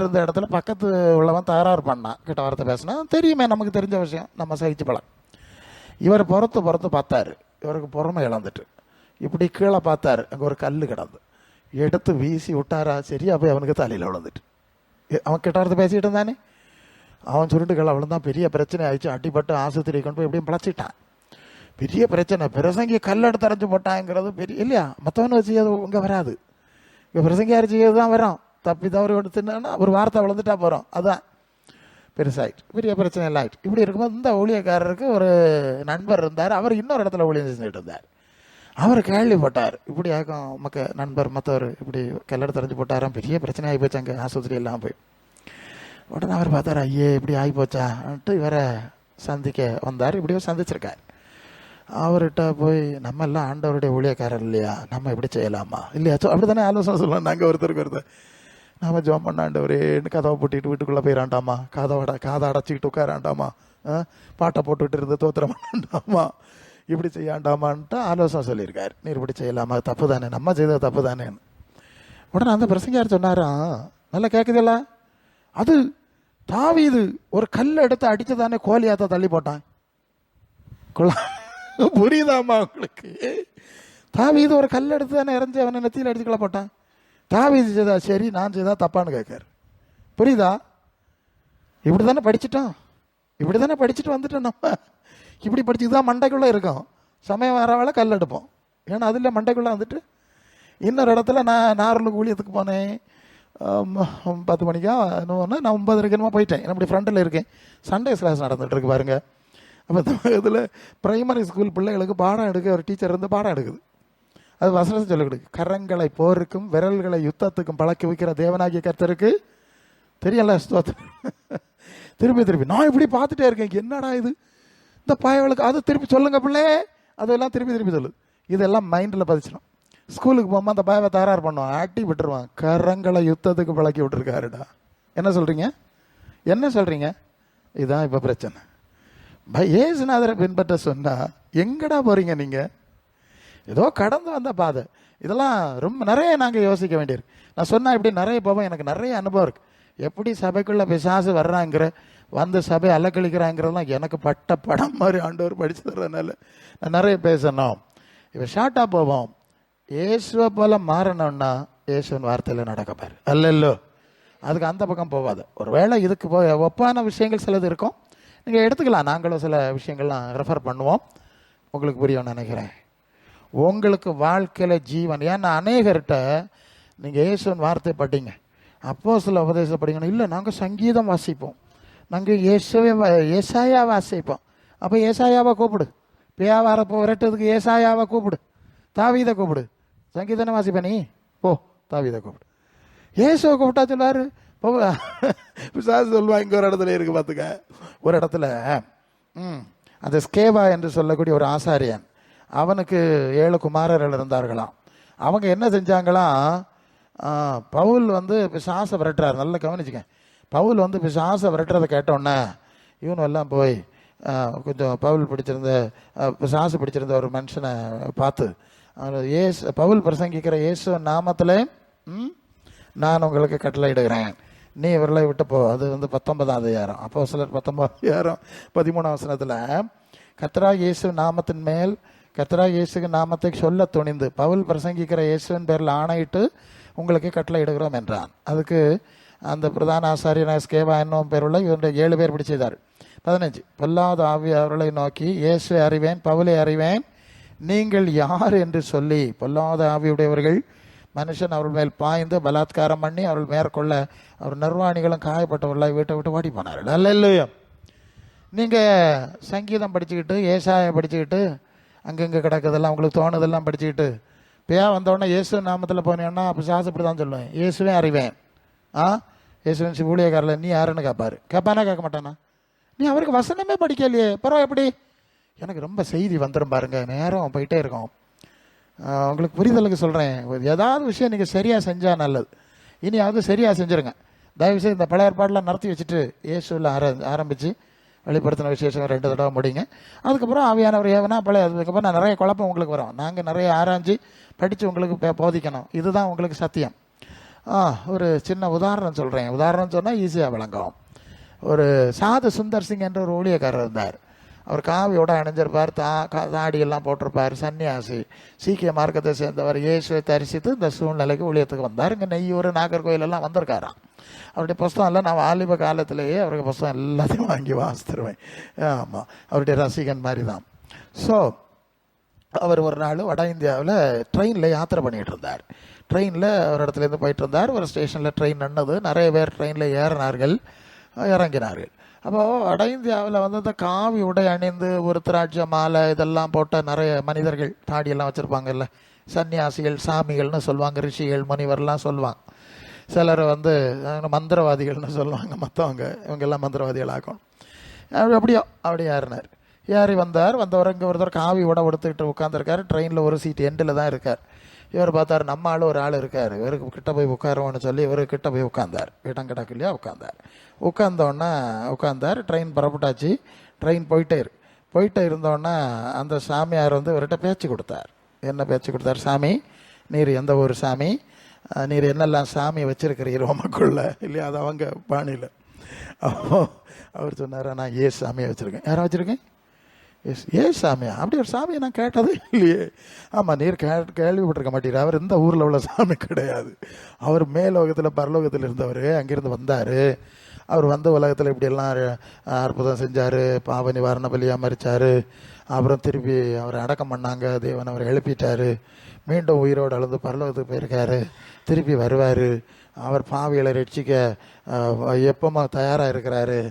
இருந்த இடத்துல பக்கத்து உள்ளவன் தகராறு பண்ணான், கிட்ட வார்த்தை பேசினா. தெரியுமே, நமக்கு தெரிஞ்ச விஷயம், நம்ம சகிச்சு பழம். இவர் பொறுத்து பார்த்தாரு. இவருக்கு பொறுமை இழந்துட்டு இப்படி கீழே பார்த்தாரு. அங்கே ஒரு கல் கிடந்து எடுத்து வீசி விட்டாரா, சரியா போய் அவனுக்கு தலையில் விழுந்துட்டு. அவன் கிட்ட வார்த்தை பேசிக்கிட்டு இருந்தானே, அவன் சுருட்டு கீழே விழுந்தான். பெரிய பிரச்சனை ஆயிடுச்சு. அடிப்பட்டு ஆஸ்பத்திரி கொண்டு போய் எப்படியும் பிழைச்சிட்டான். பெரிய பிரச்சனை. பிரசங்கி கல்லெடுத்து அரைஞ்சு போட்டாங்கிறது பெரிய இல்லையா? மற்றவனு வச்சு அது இங்கே வராது. இங்கே பிரசங்கி அரைச்சி தான் வரும். தப்பி தவறு எடுத்துன்னா ஒரு வார்த்தை வளர்ந்துட்டா போகிறோம். அதான் பெருசாயிட்டு, பெரிய பிரச்சனை எல்லாம் ஆயிட்டு. இப்படி இருக்கும்போது இந்த ஊழியக்காரருக்கு ஒரு நண்பர் இருந்தார். அவர் இன்னொரு இடத்துல ஊழியம் செஞ்சுட்டு இருந்தார். அவர் கேள்விப்பட்டார், இப்படி ஆகும் நண்பர் மற்றவர் இப்படி கல்லறை தெரிஞ்சு போட்டாராம், பெரிய பிரச்சனை ஆகி போச்சு அங்கே ஆஸ்பத்திரி எல்லாம் போய். உடனே அவர் பார்த்தார், ஐயே இப்படி ஆகி போச்சான்ட்டு இவரை சந்திக்க வந்தார். இப்படியோ சந்திச்சிருக்கார். அவர்கிட்ட போய், நம்ம எல்லாம் ஆண்டவருடைய ஊழியக்காரர் இல்லையா, நம்ம இப்படி செய்யலாமா இல்லையா, அப்படி தானே ஆலோசனை சொல்லுவோம் நாங்கள் ஒருத்தருக்கு ஒருத்தர். நாம் ஜோம் பண்ண ஆண்டவரேன்னு கதவை போட்டிட்டு வீட்டுக்குள்ளே போயிடாண்டாமா, காதை அடைச்சிக்கிட்டு உட்காராண்டாமா, பாட்டை போட்டுக்கிட்டு இருந்து தோத்திரம் பண்ணாண்டாமா, இப்படி செய்யாண்டாமான்ட்டு ஆலோசனை சொல்லியிருக்காரு. நீர் இப்படி செய்யலாமா, தப்பு தானே, நம்ம செய்தது தப்பு தானேன்னு. உடனே அந்த பிரசங்கியார் சொன்னாராம், நல்லா கேட்குதில்ல, அது தாவீது ஒரு கல் எடுத்து அடித்து தானே கோலியாத்த தள்ளி போட்டான். புரியுதாமா உங்களுக்கு? தாவீது ஒரு கல் எடுத்து தானே இறஞ்சி அவனை நெத்தியில் அடிச்சுக்கல போட்டான். தாவீது செய்தா சரி, நான் செய்தா தப்பான்னு கேட்காரு. புரியுதா? இப்படி தானே படிச்சுட்டோம், இப்படி தானே படிச்சுட்டு வந்துட்டோம். நம்ம இப்படி படிச்சுட்டு தான் மண்டைக்குள்ளே இருக்கோம். சமயம் வர வேலை கல் எடுப்போம். ஏன்னா அதில் மண்டைக்குள்ளே வந்துட்டு இன்னொரு இடத்துல நான் நார்லுக்கு ஊழியத்துக்கு போனேன். 10 மணிக்கா இன்னொன்று நான் 9:30 என்னமோ போயிட்டேன். நான் இப்படி ஃப்ரண்டில் இருக்கேன். சண்டேஸ் கிளாஸ் நடந்துகிட்டு இருக்கு பாருங்க. அப்போ இதில் ப்ரைமரி ஸ்கூல் பிள்ளைகளுக்கு பாடம் எடுக்க ஒரு டீச்சர் இருந்து பாடம் எடுக்குது. அது வசனத்தை சொல்லிக் கொடுக்கு, கரங்களை போருக்கும் விரல்களை யுத்தத்துக்கும் பழக்கி வைக்கிற தேவனாகிய கர்த்தருக்கு தெரியல ஸ்தோத்திரம். திருப்பி நான் இப்படி பார்த்துட்டே இருக்கேன், என்னடா இது இந்த பயவளுக்கு, அது திருப்பி சொல்லுங்க பிள்ளை, அதெல்லாம் திருப்பி சொல்லு. இதெல்லாம் மைண்டில் பதிச்சிடும். ஸ்கூலுக்கு போகும்போது அந்த பயவை தயார் பண்ணுவான், ஆட்டி விட்டுருவான். கரங்களை யுத்தத்துக்கு பழக்கி விட்டுருக்காருடா. என்ன சொல்கிறீங்க? இதுதான் இப்போ பிரச்சனை. ஏசுநாதரை பின்பற்ற சொன்னால் எங்கடா போகிறீங்க நீங்கள்? ஏதோ கடந்து வந்த பாதை. இதெல்லாம் ரொம்ப நிறைய நாங்கள் யோசிக்க வேண்டியிருக்கு. நான் சொன்னால் இப்படி நிறைய போவோம். எனக்கு நிறைய அனுபவம் இருக்குது. எப்படி சபைக்குள்ளே பிசாசு வர்றாங்கிற, வந்து சபை அலக்கழிக்கிறாங்கிறதெல்லாம் எனக்கு பட்ட படம் மாதிரி ஆண்டவர் படிச்சு தர்றதுனால நான் நிறைய பேசணும். இப்போ ஷார்ட்டாக போவோம். இயேசுவை போல மாறணும்னா இயேசுவின் வார்த்தையில் நடக்கப்பார் அல்லல்லோ. அதுக்கு அந்த பக்கம் போகாது. ஒரு வேளை இதுக்கு ஒப்பான விஷயங்கள் சிலது இருக்கும், நீங்கள் எடுத்துக்கலாம். நாங்களும் சில விஷயங்கள்லாம் ரெஃபர் பண்ணுவோம், உங்களுக்கு புரியும்னு நினைக்கிறேன். உங்களுக்கு வாழ்க்கையில் ஜீவன். ஏன்னா அநேகர்கிட்ட நீங்கள் இயேசுவின் வார்த்தை படிங்க, அப்போ சில உபதேசம் படிக்கணும். இல்லை நாங்கள் சங்கீதம் வாசிப்போம், நாங்கள் ஏசாயா வாசிப்போம். அப்போ ஏசாயாவை கூப்பிடு. வியாபாரம் விரட்டுறதுக்கு ஏசாயாவை கூப்பிடு, தாவீதை கூப்பிடு. சங்கீதனை வாசிப்ப நீ போ, தாவீதை கூப்பிடு. ஏசுவை கூப்பிட்டா சொல்லாரு பிசாசு சொல்லுவா. இங்கே ஒரு இடத்துல இருக்கு பார்த்துக்க. ஒரு இடத்துல அந்த ஸ்கேவா என்று சொல்லக்கூடிய ஒரு ஆசாரியன், அவனுக்கு 7 குமாரர்கள் இருந்தார்களாம். அவங்க என்ன செஞ்சாங்களாம், பவுல் வந்து பிசாசை விரட்டுறாரு. நல்லா கவனிச்சுக்க. பவுல் வந்து பிசாசை விரட்டுறதை கேட்டோன்னே இவனு எல்லாம் போய் கொஞ்சம் பவுல் பிடிச்சிருந்த பிசாசு பிடிச்சிருந்த ஒரு மனுஷனை பார்த்து, பவுல் பிரசங்கிக்கிற இயேசு நாமத்தில் நான் உங்களுக்கு கட்டளையிடுகிறேன், நீ இவர்களை விட்டு போ. அது வந்து 19ஆம் அதிகாரம், அப்போ சிலர் 19ஆம் அதிகாரம் 13ஆம் வசனத்தில், கர்த்தராகிய இயேசு நாமத்தின் மேல் கர்த்தராகிய இயேசுவின் நாமத்தை சொல்ல துணிந்து பவுல் பிரசங்கிக்கிற இயேசுவின் பேரில் ஆணையிட்டு உங்களுக்கு கட்டளையிடுகிறோம் என்றான். அதுக்கு அந்த பிரதான ஆசாரியனாக ஸ்கேவா என்னும் பேருள்ள இவருடைய 7 பேர் இப்படி செய்தார். 15, பொல்லாத ஆவி அவர்களை நோக்கி, இயேசுவை அறிவேன், பவுலை அறிவேன், நீங்கள் யார் என்று சொல்லி பொல்லாத ஆவியுடையவர்கள் மனுஷன் அவர்கள் மேல் பாய்ந்து பலாத்காரம் பண்ணி அவர்கள் மேற்கொள்ள அவர் நிர்வாணிகளும் காயப்பட்டவர்களாக வீட்டை விட்டு ஓடி போனார்கள். அல்ல இல்லையோ? நீங்கள் சங்கீதம் படிச்சுக்கிட்டு ஏசாயை படிச்சுக்கிட்டு அங்கங்கே கிடக்குதெல்லாம் உங்களுக்கு தோணுதெல்லாம் படிச்சுக்கிட்டு பேயா வந்தோடனே இயேசு நாமத்தில் போனேன்னா அப்போ சாசு இப்படி தான் சொல்லுவேன், இயேசுவே அறிவேன். இயேசுவன் ஊழியக்காரில் நீ யாருன்னு கேட்பாரு. கேட்பானா கேட்க மாட்டானா? நீ அவருக்கு வசனமே படிக்கலையே, பரவாயில்ல எப்படி? எனக்கு ரொம்ப செய்தி வந்துடும் பாருங்க, நேரம் போயிட்டே இருக்கோம். உங்களுக்கு புரிதலுக்கு சொல்கிறேன், ஏதாவது விஷயம் நீங்கள் சரியாக செஞ்சால் நல்லது. இனியாவது சரியாக செஞ்சுருங்க தயவுசெய்து. இந்த பழைய ஏற்பாடெலாம் நடத்தி வச்சுட்டு இயேசுவில் ஆரம்பித்து வெளிப்படுத்தின விசேஷம் 2 தடவை முடிங்க. அதுக்கப்புறம் ஆவியானவர் ஏவனா பழைய, அதுக்கப்புறம் நான் நிறைய குழப்பம் உங்களுக்கு வரும். நாங்கள் நிறைய ஆராய்ச்சி படித்து உங்களுக்கு போதிக்கணும். இதுதான் உங்களுக்கு சத்தியம். ஒரு சின்ன உதாரணம் சொல்கிறேன். உதாரணம் சொன்னால் ஈஸியாக விளங்கும். ஒரு சாது சுந்தர் சிங் என்ற ஒரு ஊழியக்காரர் இருந்தார். அவர் காவியோட அணிஞ்சிருப்பார், தாடியெல்லாம் போட்டிருப்பார், சன்னியாசி, சீக்கிய மார்க்கத்தை சேர்ந்தவர். இயேசுவை தரிசித்து இந்த சூழ்நிலைக்கு ஊழியத்துக்கு வந்தார். இங்கே நெய்யூர் நாகர்கோயிலெல்லாம் வந்திருக்காராம். அவருடைய புஸ்தகம் எல்லாம் நான் வாலிப காலத்திலேயே அவருக்கு புஸ்தகம் எல்லாத்தையும் வாங்கி வாசித்துருவேன். ஆமாம், அவருடைய ரசிகன் மாதிரி தான். ஸோ அவர் ஒரு நாள் வட இந்தியாவில் ட்ரெயினில் யாத்திரை பண்ணிகிட்டு இருந்தார். ட்ரெயினில் ஒரு இடத்துலேருந்து போயிட்டு இருந்தார். ஒரு ஸ்டேஷனில் ட்ரெயின் நின்னது. நிறைய பேர் ட்ரெயினில் ஏறினார்கள், இறங்கினார்கள். அப்போது வட இந்தியாவில் வந்து இந்த காவி உடை அணிந்து ஒரு திராட்சை மாலை இதெல்லாம் போட்ட நிறைய மனிதர்கள் தாடியெல்லாம் வச்சுருப்பாங்கல்ல, சன்னியாசிகள், சாமிகள்னு சொல்லுவாங்க, ரிஷிகள், முனிவர்லாம் சொல்லுவாங்க. சிலர் வந்து மந்திரவாதிகள்னு சொல்லுவாங்க, மற்றவங்க இவங்கெல்லாம் மந்திரவாதிகள் ஆகும். அப்படியே ஏறினார். ஏறி வந்தவர் இங்கே ஒருத்தர் காவி உடை உடுத்துக்கிட்டு உட்காந்துருக்காரு. ட்ரெயினில் ஒரு சீட் எண்டில் தான் இருக்கார். இவர் பார்த்தார், நம்ம ஆள் ஒரு ஆள் இருக்கார், இவருக்கு கிட்ட போய் உட்காருவோன்னு சொல்லி இவர் கிட்ட போய் உட்காந்தார். இடம் கிடக்குலையா உட்காந்தார். ட்ரெயின் புறப்பட்டாச்சு. ட்ரெயின் போயிட்டே இருந்தோடனே அந்த சாமியார் வந்து இவர்கிட்ட பேச்சு கொடுத்தார். என்ன பேச்சு கொடுத்தார்? சாமி, நீர் எந்த ஊர் சாமி? நீர் என்னெல்லாம் சாமி வச்சிருக்கிறீர் உமக்குள்ள இல்லையா? அது அவங்க பாணியில். அப்போ அவர் சொன்னார், நான் சாமியை வச்சுருக்கேன். யாரை வச்சுருக்கேன்? சாமியா? அப்படி ஒரு சாமியை நான் கேட்டது இல்லையே. ஆமாம், நீர் கேள்விப்பட்டிருக்க மாட்டீர். அவர் இந்த ஊரில் உள்ள சாமி கிடையாது. அவர் மேலோகத்தில் பரலோகத்தில் இருந்தவர். அங்கேருந்து வந்தார். அவர் வந்த உலகத்தில் இப்படியெல்லாம் அற்புதம் செஞ்சார். பாவ நிவாரண பலியாக மறித்தார். அப்புறம் திருப்பி அவர் அடக்கம் பண்ணாங்க. தேவன் அவர் எழுப்பிட்டார். மீண்டும் உயிரோடு அழுது பரலோகத்துக்கு போயிருக்காரு. திருப்பி வருவார். அவர் பாவிகளை ரட்சிக்க எப்போமா தயாராக இருக்கிறாரு.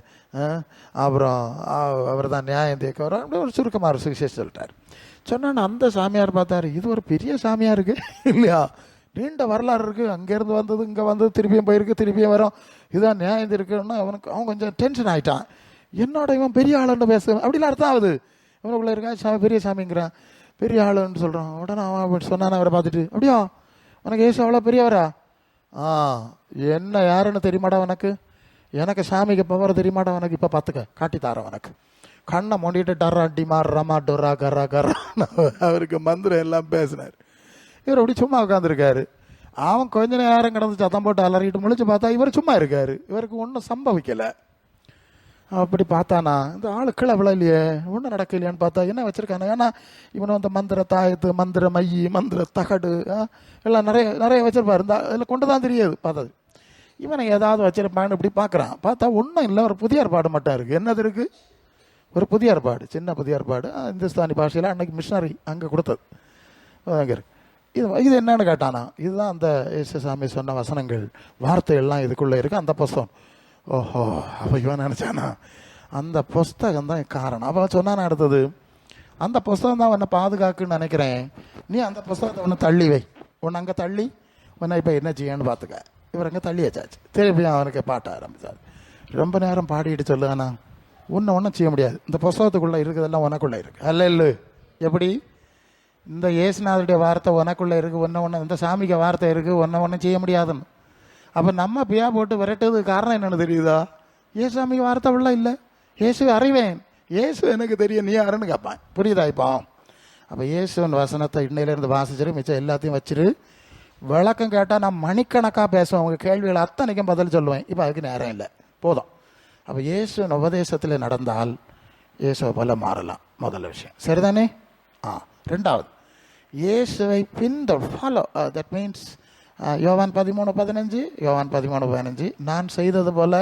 அப்புறம் அவர் தான் நியாயம் தீர்க்க அப்படி ஒரு சுருக்கமாக ஒரு சுவிசேஷம் சொல்லிட்டார். சொன்னான்னு அந்த சாமியார் பார்த்தாரு, இது ஒரு பெரிய சாமியாக இருக்குது இல்லையா? நீண்ட வரலாறு இருக்குது. அங்கேருந்து வந்தது, இங்கே வந்தது, திருப்பியும் போயிருக்கு, திருப்பியும் வரும், இதுதான் நியாயம் இருக்குன்னா அவன் கொஞ்சம் டென்ஷன் ஆகிட்டான். என்னோட இவன் பெரிய ஆளுன்னு பேசுவேன் அப்படிலாம் அர்த்தம் ஆகுது. இவனுக்குள்ளே இருக்கா சாமி, பெரிய சாமிங்கிறான், பெரிய ஆளுன்னு சொல்கிறான். உடனே அவன் சொன்னான் அவரை பார்த்துட்டு, அப்படியா உனக்கு ஏசு அவ்வளோ பெரியவரா? என்ன யாருன்னு தெரியுமாடா உனக்கு? எனக்கு சாமிக்கு பவர் தெரியுமாடா உனக்கு? இப்போ பார்த்துக்க, காட்டித்தாரன் உனக்கு. கண்ணை மூடிட்டு டர்ரா டிமா ரமா டொரா கரா கரா அவருக்கு மந்திரம் எல்லாம் பேசினார். இவர் அப்படி சும்மா உட்காந்துருக்காரு. அவன் கொஞ்ச நேரம் கிடந்து சத்தம் போட்டு அலறிட்டு முழிச்சு பார்த்தா இவர் சும்மா இருக்காரு. இவருக்கு ஒன்றும் சம்பவிக்கலை. அப்படி பார்த்தானா, இந்த ஆளு கீழே விழலையே, ஒன்றும் நடக்கலையான்னு பார்த்தா என்ன வச்சுருக்காங்க. ஏன்னா இவனை வந்து மந்திர தாயத்து, மந்திர மையி, மந்திர தகடு எல்லாம் நிறைய வச்சுருப்பாரு. இந்த இதில் கொண்டு தான் தெரியாது பார்த்தது. இவனை ஏதாவது வச்சிருப்பான்னு இப்படி பார்க்குறான். பார்த்தா ஒன்றும் இல்லை, ஒரு புதிய ஏற்பாடு மட்டும் இருக்குது. என்னது இருக்குது? ஒரு புதிய ஏற்பாடு, சின்ன புதிய ஏற்பாடு, இந்துஸ்தானி பாஷையில் அன்றைக்கி மிஷினரி அங்கே கொடுத்தது அங்கே இருக்கு. இது என்னன்னு கேட்டானா, இதுதான் அந்த இயேசுசாமி சொன்ன வசனங்கள், வார்த்தைகள்லாம் இதுக்குள்ளே இருக்குது அந்த புஸ்தகம். ஓஹோ, அப்போ இவன் நினச்சானா அந்த புஸ்தகம் தான் காரணம். அப்போ சொன்னானா அடுத்தது, அந்த புஸ்தகம் தான் உன்னை பாதுகாக்குன்னு நினைக்கிறேன், நீ அந்த புஸ்தகத்தை ஒன்று தள்ளி வை, உன்னை அங்கே தள்ளி உன்னை இப்போ என்ன செய்யன்னு பார்த்துக்க. இவர் அங்கே தள்ளி வச்சாச்சு. திருப்பி அவனுக்கு பாட்ட ஆரம்பித்தார். ரொம்ப நேரம் பாடிட்டு சொல்லுவானா, ஒன்றும் செய்ய முடியாது, இந்த புஸ்தகத்துக்குள்ளே இருக்குதெல்லாம் உனக்குள்ளே இருக்குது. அல்ல எப்படி? இந்த இயேசுநாதருடைய வார்த்தை உனக்குள்ளே இருக்குது, ஒன்று இந்த சாமிக்கு வார்த்தை இருக்குது, ஒன்றும் செய்ய முடியாதுன்னு. அப்போ நம்ம பியா போட்டு விரட்டுறதுக்கு காரணம் என்னென்னு தெரியுதா? ஏசாமிக்கு வார்த்தை உள்ள இல்லை, இயேசு அறிவேன், இயேசு எனக்கு தெரியும், நீ யாருன்னு கேட்பான். புரியுதா இப்போ? அப்போ இயேசுவின் வசனத்தை இன்னையிலேருந்து வாசிச்சிரு, மிச்சம் எல்லாத்தையும் வச்சிரு. விளக்கம் கேட்டால் நான் மணிக்கணக்காக பேசுவேன், உங்கள் கேள்விகள் அத்தனைக்கும் பதில் சொல்லுவேன். இப்போ அதுக்கு நேரம் இல்லை, போதும். அப்போ இயேசுவின் உபதேசத்தில் நடந்தால் இயேசுவை போல மாறலாம், முதல் விஷயம். சரிதானே? ரெண்டாவது, இயேசுவை ஃபாலோ. தட் மீன்ஸ் யோவான் 13:15 நான் செய்தது போல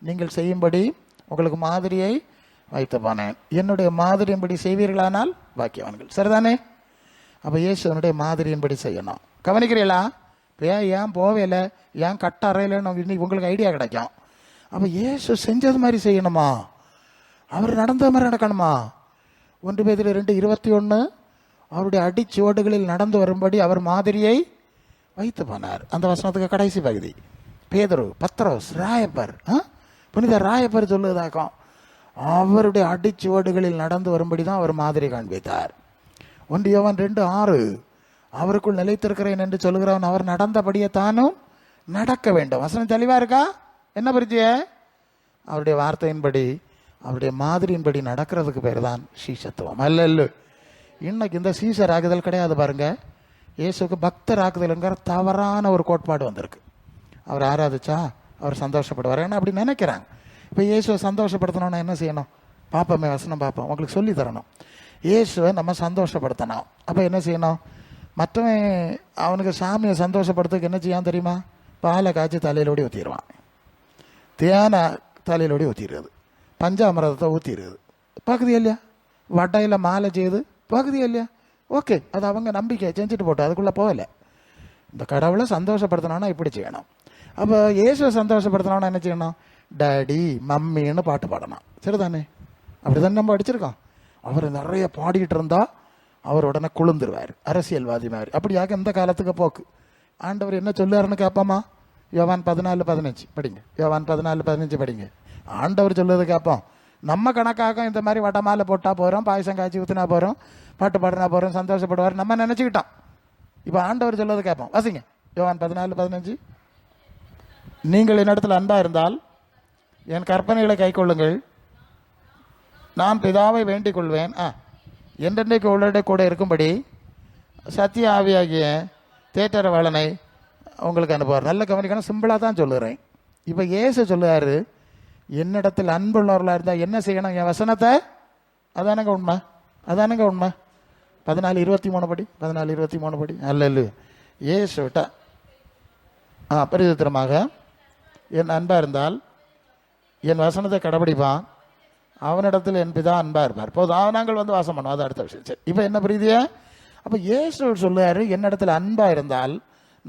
நீங்கள் செய்யும்படி உங்களுக்கு மாதிரியை வைத்து போனேன், என்னுடைய மாதிரியின்படி செய்வீர்களானால் பாக்கியவான்கள். சரிதானே? அப்போ இயேசுனுடைய மாதிரியின்படி செய்யணும். கவனிக்கிறீங்களா? ஏன் போவேல, ஏன் கட்ட அறையிலன்னு இன்னைக்கு உங்களுக்கு ஐடியா கிடைக்கும். அப்போ இயேசு செஞ்சது மாதிரி செய்யணுமா? அவர் நடந்த மாதிரி நடக்கணுமா? 1 பேதுரு 2:21 அவருடைய அடிச்சுவடுகளில் நடந்து வரும்படி அவர் மாதிரியை வைத்து போனார். அந்த வசனத்துக்கு கடைசி பகுதி பேதுரு, பத்ரோஸ், ராயப்பர், புனித ராயப்பர் சொல்லுவதாக்கும் அவருடைய அடிச்சுவடுகளில் நடந்து வரும்படி தான் அவர் மாதிரி காண்பித்தார். 1 யோவான் 2:6 அவருக்குள் நிலைத்திருக்கிறேன் என்று சொல்கிறவன் அவர் நடந்தபடியே தானும் நடக்க வேண்டும். வசனம் தெளிவா இருக்கா? என்ன பரிச்சய? அவருடைய வார்த்தையின்படி, அவருடைய மாதிரியின்படி நடக்கிறதுக்கு பேர் தான் சீசத்துவம். அல்ல இன்னைக்கு இந்த சீசர் ஆகுதல் கிடையாது பாருங்க. இயேசுக்கு பக்தர் ஆக்குதல்ங்கிற தவறான ஒரு கோட்பாடு வந்திருக்கு. அவர் ஆராதிச்சா அவர் சந்தோஷப்படுவார், ஏன்னா அப்படி நினைக்கிறாங்க. இப்போ இயேசுவை சந்தோஷப்படுத்தணும்னா என்ன செய்யணும்? பாப்பமே வசனம் பார்ப்போம், உங்களுக்கு சொல்லி தரணும். இயேசுவை நம்ம சந்தோஷப்படுத்தணும். அப்போ என்ன செய்யணும்? மற்றவன் அவனுக்கு சாமியை சந்தோஷப்படுத்துக்கு என்ன செய்யான் தெரியுமா? பாலை காய்ச்சி தலையிலோடி ஊற்றிடுவான், தேனை தலையிலோடி ஊற்றிடுறது, பஞ்சாமிரதத்தை ஊற்றிடுறது, பகுதி இல்லையா? வட்டையில் மாலை செய்து பகுதி இல்லையா? ஓகே, அது அவங்க நம்பிக்கை, செஞ்சுட்டு போட்டோம், அதுக்குள்ளே போகலை. இந்த கடவுளை சந்தோஷப்படுத்தணும்னா இப்படி செய்யணும். அப்போ இயேசுவை சந்தோஷப்படுத்தணும்னா என்ன செய்யணும்? டேடி மம்மின்னு பாட்டு பாடணும். சரிதானே? அப்படி தானே நம்ம அடிச்சிருக்கோம். அவர் நிறைய பாடிட்டு இருந்தா அவர் உடனே குளிர்ந்துருவார், அரசியல்வாதி மாதிரி. அப்படியாக இந்த காலத்துக்கு போக்கு. ஆண்டவர் என்ன சொல்லாருன்னு கேட்போமா? யோவான் 14:15 படிங்க. யோவான் 14:15 படிங்க. ஆண்டவர் சொல்லுறது கேட்போம். நம்ம கணக்காக இந்த மாதிரி வடமாலை போட்டா போகிறோம், பாயசம் காய்ச்சி ஊற்றினா போகிறோம், பாட்டு பாடினா போகிறோம், சந்தோஷப்படுவார் நம்ம நினச்சிக்கிட்டோம். இப்போ ஆண்டவர் சொல்லுறது கேட்போம். வாசிங்க யோவான் 14:15. நீங்கள் என்னிடத்தில் அன்பாக இருந்தால் என் கற்பனைகளை கைக்கொள்ளுங்கள், நான் பிதாவை வேண்டிக் கொள்வேன், என்றென்றைக்கு உள்ளே கூட இருக்கும்படி சத்திய ஆவியாகிய தேற்றரவாளனை உங்களுக்கு அனுப்புவார். நல்ல கவனிக்கணும், சிம்பிளாக தான் சொல்லுறேன். இப்போ இயேசு சொல்லுவார், என்னிடத்தில் அன்புள்ளவர்களாக இருந்தால் என்ன செய்யணும்? என் வசனத்தை, அதானுங்க உண்மை, அதானுங்க உண்மை. 14:23 படி, 14:23 படி. அல்ல இயேசு விட்டா பரிசுத்தரமாக என் அன்பாக இருந்தால் என் வசனத்தை கடைபிடிப்பான், அவனிடத்தில் என் பிதா அன்பாக இருப்பார். போதும், நாங்கள் வந்து வாசம் பண்ணுவோம், அது அடுத்த விஷயம். சரி, இப்போ என்ன புரியுதியா? அப்போ இயேசு சொல்லுவார், என்னிடத்தில் அன்பாக இருந்தால்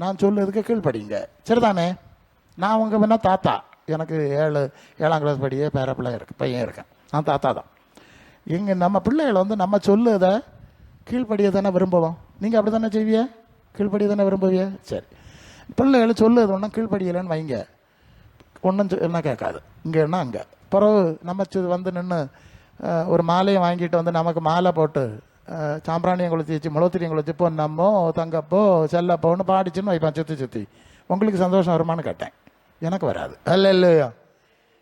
நான் சொல்லுறதுக்கு கீழ்ப்படிங்க. சரிதானே? நான் உங்க வேணா தாத்தா, எனக்கு 7ஆம் கிளாஸ் படியே பேரப்பிள்ளை இருக்கு, பையன் இருக்கேன், நான் தாத்தா தான். இங்கே நம்ம பிள்ளைகள் வந்து நம்ம சொல்லுதை கீழ்ப்படியை தானே விரும்புவோம். நீங்கள் அப்படி தானே செய்விய? கீழ்ப்படியை தானே விரும்புவிய? சரி, பிள்ளைகள் சொல்லுது ஒன்றும் கீழ்ப்படியலைன்னு வைங்க, ஒன்றும் என்ன கேட்காது, இங்கேன்னா அங்கே. பிறகு நம்ம வந்து நின்று ஒரு மாலையை வாங்கிட்டு வந்து நமக்கு மாலை போட்டு சாம்பிராணியம் குளிச்சு வச்சு முளத்திரியம் குளிச்சு பொன்னம்மோ தங்கப்போ செல்லப்போன்னு பாடிச்சுன்னு வைப்பான் சுற்றி சுற்றி. உங்களுக்கு சந்தோஷம் வருமானு கேட்டேன். எனக்கு வராது. இல்லையா?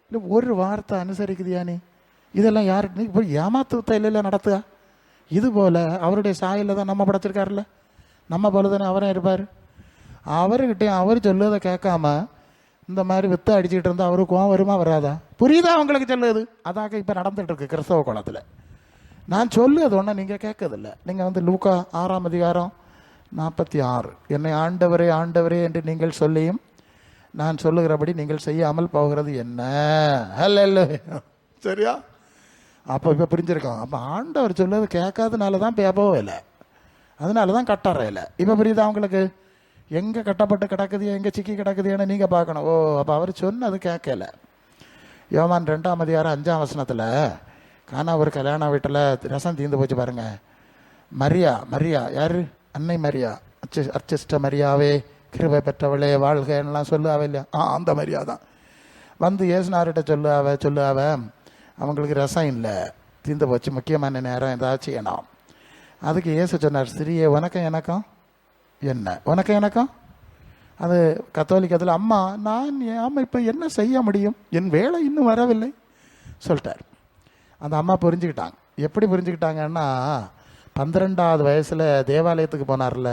இல்லை, ஒரு வார்த்தை அனுசரிக்குதியா நீ? இதெல்லாம் யாருக்கு? நீ போய் ஏமாத்து இல்லைல்ல நடத்துக. இது போல் அவருடைய சாயலில் தான் நம்ம படைச்சிருக்காருல்ல, நம்ம போல தானே அவரும் இருப்பார். அவர்கிட்ட அவர் சொல்லுவதை கேட்காம இந்த மாதிரி வித்து அடிச்சுக்கிட்டு இருந்தால் அவருக்கு கோவம் வருமா வராதா? புரியுதா அவங்களுக்கு சொல்லுது? அதாக இப்போ நடந்துட்டு இருக்கு கிறிஸ்தவ குளத்தில். நான் சொல்லுவது ஒன்று நீங்கள் கேட்கதில்லை. நீங்கள் வந்து லூக்கா 6:46, என்னை ஆண்டவரே ஆண்டவரே என்று நீங்கள் சொல்லியும் நான் சொல்லுகிறபடி நீங்கள் செய்யாமல் போகிறது என்ன? அல்ல, சரியா? அப்போ இப்போ புரிஞ்சிருக்கோம். அப்போ ஆண்டவர் சொல்லுவது கேட்காதனால தான் பேப்பவே இல்லை, அதனால தான் கட்டற இல்லை. இப்போ புரியுதா அவங்களுக்கு? எங்கே கட்டப்பட்டு கிடக்குது, எங்கே சிக்கி கிடக்குதுன்னு நீங்கள் பார்க்கணும். ஓ, அப்போ அவர் சொன்னது கேட்கல. யோவான் 2:5 வசனத்தில் காணா ஒரு கல்யாண வீட்டில் ரசம் தீர்ந்து போச்சு பாருங்க. மரியா யார்? அன்னை மரியா, அர்ச்சிஷ்ட மரியாவே கிருபை பெற்றவளே வாழ்கலாம் சொல்லுவாவே இல்லையா? அந்த மரியா தான் வந்து ஏசுனார்கிட்ட சொல்லுவாவ அவங்களுக்கு ரசம் இல்லை, தீர்ந்து போச்சு, முக்கியமான நேரம் ஏதாச்சும் செய்யணும். அதுக்கு இயேசு சொன்னார், சிறிய உனக்கும் எனக்கும் என்ன? உனக்கும் எனக்கும்? அது கத்தோலிக்கத்தில் அம்மா நான் இப்போ என்ன செய்ய முடியும், என் வேலை இன்னும் வரவில்லை சொல்லிட்டார். அந்த அம்மா புரிஞ்சுக்கிட்டாங்க. எப்படி புரிஞ்சுக்கிட்டாங்கன்னா, 12வது வயசில் தேவாலயத்துக்கு போனார்ல,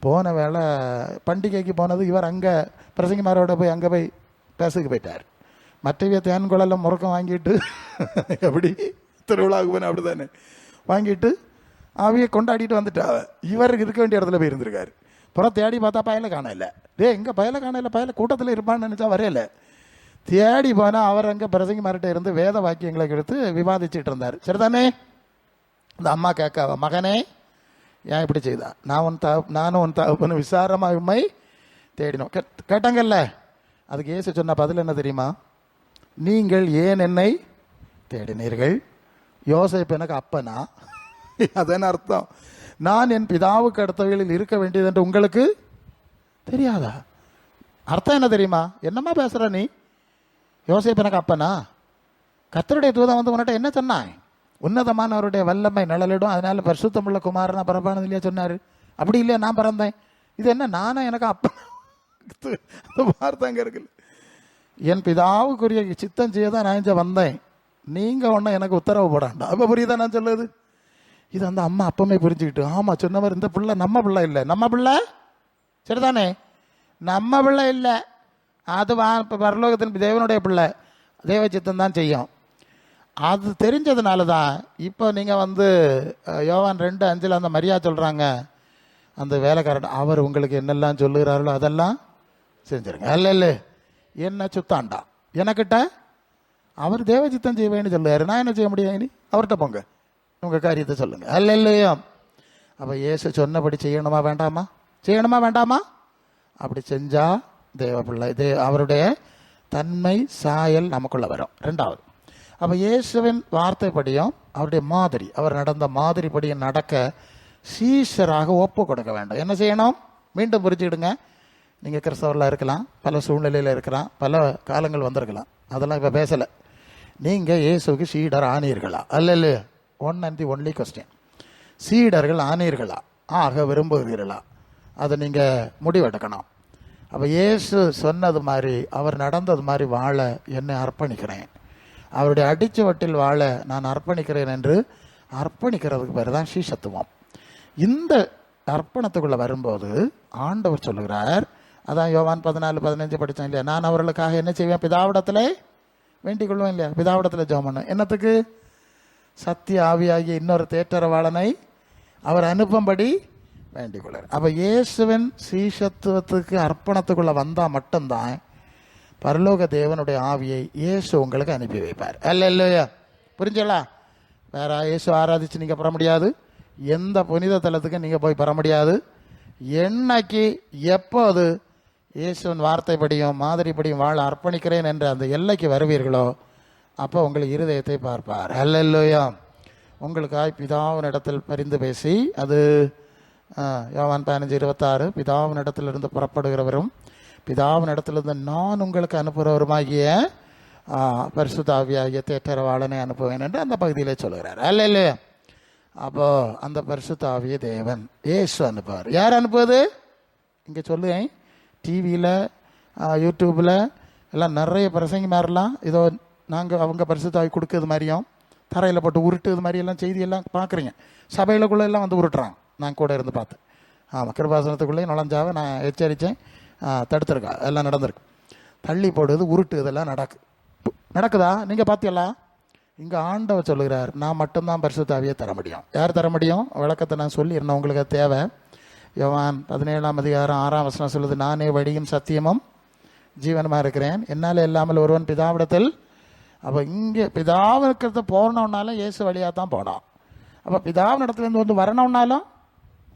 போன வேலை பண்டிகைக்கு போனது, இவர் அங்கே பிரசங்கிமாரோட போய் அங்கே போய் பேசுக்கு போயிட்டார். மற்றவிய தேன்குழலில் முறக்கம் வாங்கிட்டு எப்படி திருவிழாவுக்கு போன அப்படி தானே வாங்கிட்டு அவையை கொண்டாடிட்டு வந்துட்டாவ. இவருக்கு இருக்க வேண்டிய இடத்துல போய் இருந்திருக்காரு. புறம் தேடி பார்த்தா பயலை காணல. எங்கே பயலை காணல? பயலை கூட்டத்தில் இருப்பான்னு நினச்சா வரையலை. தேடி போனால் அவர் அங்கே பிரசங்கிமார்கிட்ட இருந்து வேத வாக்கியங்களை எடுத்து விவாதிச்சுட்டு இருந்தார். சரிதானே? இந்த அம்மா கேட்க, மகனே ஏன் இப்படி செய்தா? நானும் உன் தகப்பனும் விசாரமாக உண்மை தேடினோம் கேட்டாங்கல்ல. அதுக்கு இயேசு சொன்ன பதில் என்ன தெரியுமா? நீங்கள் ஏன் என்னை தேடினீர்கள்? யோசேப்பு எனக்கு அப்பனா? அதன் அர்த்தம், நான் என் பிதாவுக்கு அடுத்தவைகளில் இருக்க வேண்டியது என்று உங்களுக்கு தெரியாதா? அர்த்தம் என்ன தெரியுமா? என்னம்மா பேசுற நீ? யோசேப்பு எனக்கு அப்பனா? கர்த்தருடைய தூதன் வந்து உன்கிட்ட என்ன சொன்னான்? உன்னதமானவருடைய வல்லமை நிழலிடும், அதனால பரிசுத்தமுள்ள குமாரனா பிறப்பானது இல்லையா சொன்னாரு. அப்படி இல்லையா நான் பிறந்தேன்? இது என்ன நானும் எனக்கு அப்பா? அந்த வார்த்தை அங்கே இருக்குல்ல. என் பிதாவுக்குரிய சித்தம் செய்ய தான் நான் இங்கே வந்தேன், நீங்கள் ஒன்றும் எனக்கு உத்தரவு போடாண்டா. அப்போ புரியுதா நான் சொல்லுது? இது அந்த அம்மா அப்பமே புரிஞ்சுக்கிட்டு, ஆமாம் சொன்னவர் இந்த பிள்ளை நம்ம பிள்ளை இல்லை, நம்ம பிள்ளை சரிதானே, நம்ம பிள்ளை இல்லை, அது இப்போ பரலோகத்தின் தேவனுடைய பிள்ளை, தேவ சித்தம் தான் செய்யும். அது தெரிஞ்சதுனால தான் இப்போ நீங்கள் வந்து யோவான் 2:5 அந்த மரியா சொல்கிறாங்க, அந்த வேலைக்காரன் அவர் உங்களுக்கு என்னெல்லாம் சொல்லுகிறார்களோ அதெல்லாம் செஞ்சுருங்க. இல்லை என்ன சுத்தாண்டா எனக்கிட்ட அவர் தேவ சித்தம் செய்வேன்னு சொல்லுவார். நான் என்ன செய்ய முடியும்? இனி அவர்கிட்ட போங்க, உங்கள் காரியத்தை சொல்லுங்க. இல்லையா? அப்போ இயேசு சொன்னபடி செய்யணுமா வேண்டாமா? செய்யணுமா வேண்டாமா? அப்படி செஞ்சால் தேவ பிள்ளை அவருடைய தன்மை சாயல் நமக்குள்ள வரும். ரெண்டாவது, அப்போ இயேசுவின் வார்த்தைப்படியும் அவருடைய மாதிரி, அவர் நடந்த மாதிரிப்படியும் நடக்க சீஷராக ஒப்பு கொடுக்க வேண்டும். என்ன செய்யணும்? மீண்டும் புரிஞ்சுக்கிடுங்க. நீங்கள் கிறிஸ்தவர்களாக இருக்கலாம், பல சூழ்நிலையில் இருக்கலாம், பல காலங்கள் வந்திருக்கலாம், அதெல்லாம் இப்போ பேசலை. நீங்கள் இயேசுக்கு சீடர் ஆனீர்களா? அல்ல, one and the only question. சீடர்கள் ஆனீர்களா? ஆக விரும்புகிறீர்களா? அதை நீங்கள் முடிவெடுக்கணும். அப்போ இயேசு சொன்னது மாதிரி, அவர் நடந்தது மாதிரி வாழ என்னை அர்ப்பணிக்கிறேன், அவருடைய அடிச்சுவட்டில் வாழ நான் அர்ப்பணிக்கிறேன் என்று அர்ப்பணிக்கிறதுக்கு பேர் தான் சீஷத்துவம். இந்த அர்ப்பணத்துக்குள்ளே வரும்போது ஆண்டவர் சொல்லுகிறார், அதான் யோவான் 14:15 படித்தேன் இல்லையா, நான் அவர்களுக்காக என்ன செய்வேன்? பிதாவிடத்தில் வேண்டிக் கொள்வேன் இல்லையா? பிதாவிடத்தில் ஜெபம் பண்ண என்னத்துக்கு? சத்திய ஆவியாகிய இன்னொரு தேற்றரவாளனை அவர் அனுப்பும்படி வேண்டிக் கொள்ளார். அப்போ இயேசுவின் சீஷத்துவத்துக்கு அர்ப்பணத்துக்குள்ளே வந்தால் மட்டும்தான் பரலோக தேவனுடைய ஆவியை இயேசு உங்களுக்கு அனுப்பி வைப்பார். இல்லையா? புரிஞ்சலா? வேற இயேசு ஆராதிச்சு நீங்கள் பெற முடியாது, எந்த புனித தலத்துக்கு நீங்கள் போய் பெற முடியாது. என்னைக்கு எப்போது இயேசுவின் வார்த்தைப்படியும் மாதிரிப்படியும் வாழ அர்ப்பணிக்கிறேன் என்ற அந்த எல்லைக்கு வருவீர்களோ அப்போ உங்கள் இருதயத்தை பார்ப்பார். அல்லேலூயா. உங்களுக்காய் பிதாவின் இடத்தில் பரிந்து பேசி, அது யோவான் 15:26, பிதாவின் இடத்திலிருந்து புறப்படுகிறவரும் பிதாவின் இடத்திலிருந்து நான் உங்களுக்கு அனுப்புகிறவருமாகிய பரிசுத்த ஆவியாகிய தேற்றரவாளனை அனுப்புவேன் என்று அந்த பகுதியிலே சொல்கிறார். அல்லேலூயா. அப்போ அந்த பரிசுத்த ஆவிய தேவன் இயேசு அனுப்புவார். யார் அனுப்புவது? இங்கே சொல்லுவேன், டிவியில் யூடியூப்பில் எல்லாம் நிறைய பிரசங்கி மாதிரிலாம் இதோ நாங்கள் அவங்க பரிசுத்த ஆவி கொடுக்குறது மாதிரியும் தரையில் போட்டு உருட்டுது மாதிரியெல்லாம் செய்தியெல்லாம் பார்க்குறீங்க. சபையிலக்குள்ளே எல்லாம் வந்து உருட்டுறாங்க. நான் கூட இருந்து பார்த்தேன். ஆமாம், கிருபாசனத்துக்குள்ளேயே நுழைஞ்சாவை நான் எச்சரித்தேன், தடுத்துருக்கா, எல்லாம் நடந்திருக்கு. தள்ளி போடுறது, உருட்டு, இதெல்லாம் நடக்குதா? நீங்கள் பார்த்தீங்களா? இங்கே ஆண்டவர் சொல்லுகிறார், நான் மட்டும்தான் பரிசுத்த ஆவியை தர முடியும். யார் தர முடியும்? விளக்கத்தை நான் சொல்லியிருந்தேன், உங்களுக்கு அது தேவை. யோவான் 17:6 சொல்லுது, நானே வழியும் சத்தியமும் ஜீவனமாக இருக்கிறேன், என்னால் இல்லாமல் ஒருவன் பிதாவிடத்தில். அப்போ இங்கே பிதாவிற்கு போகணுன்னாலும் இயேசு வழியாக தான் போனோம். அப்போ பிதாவின் இடத்துலேருந்து வந்து வரணும்னாலும்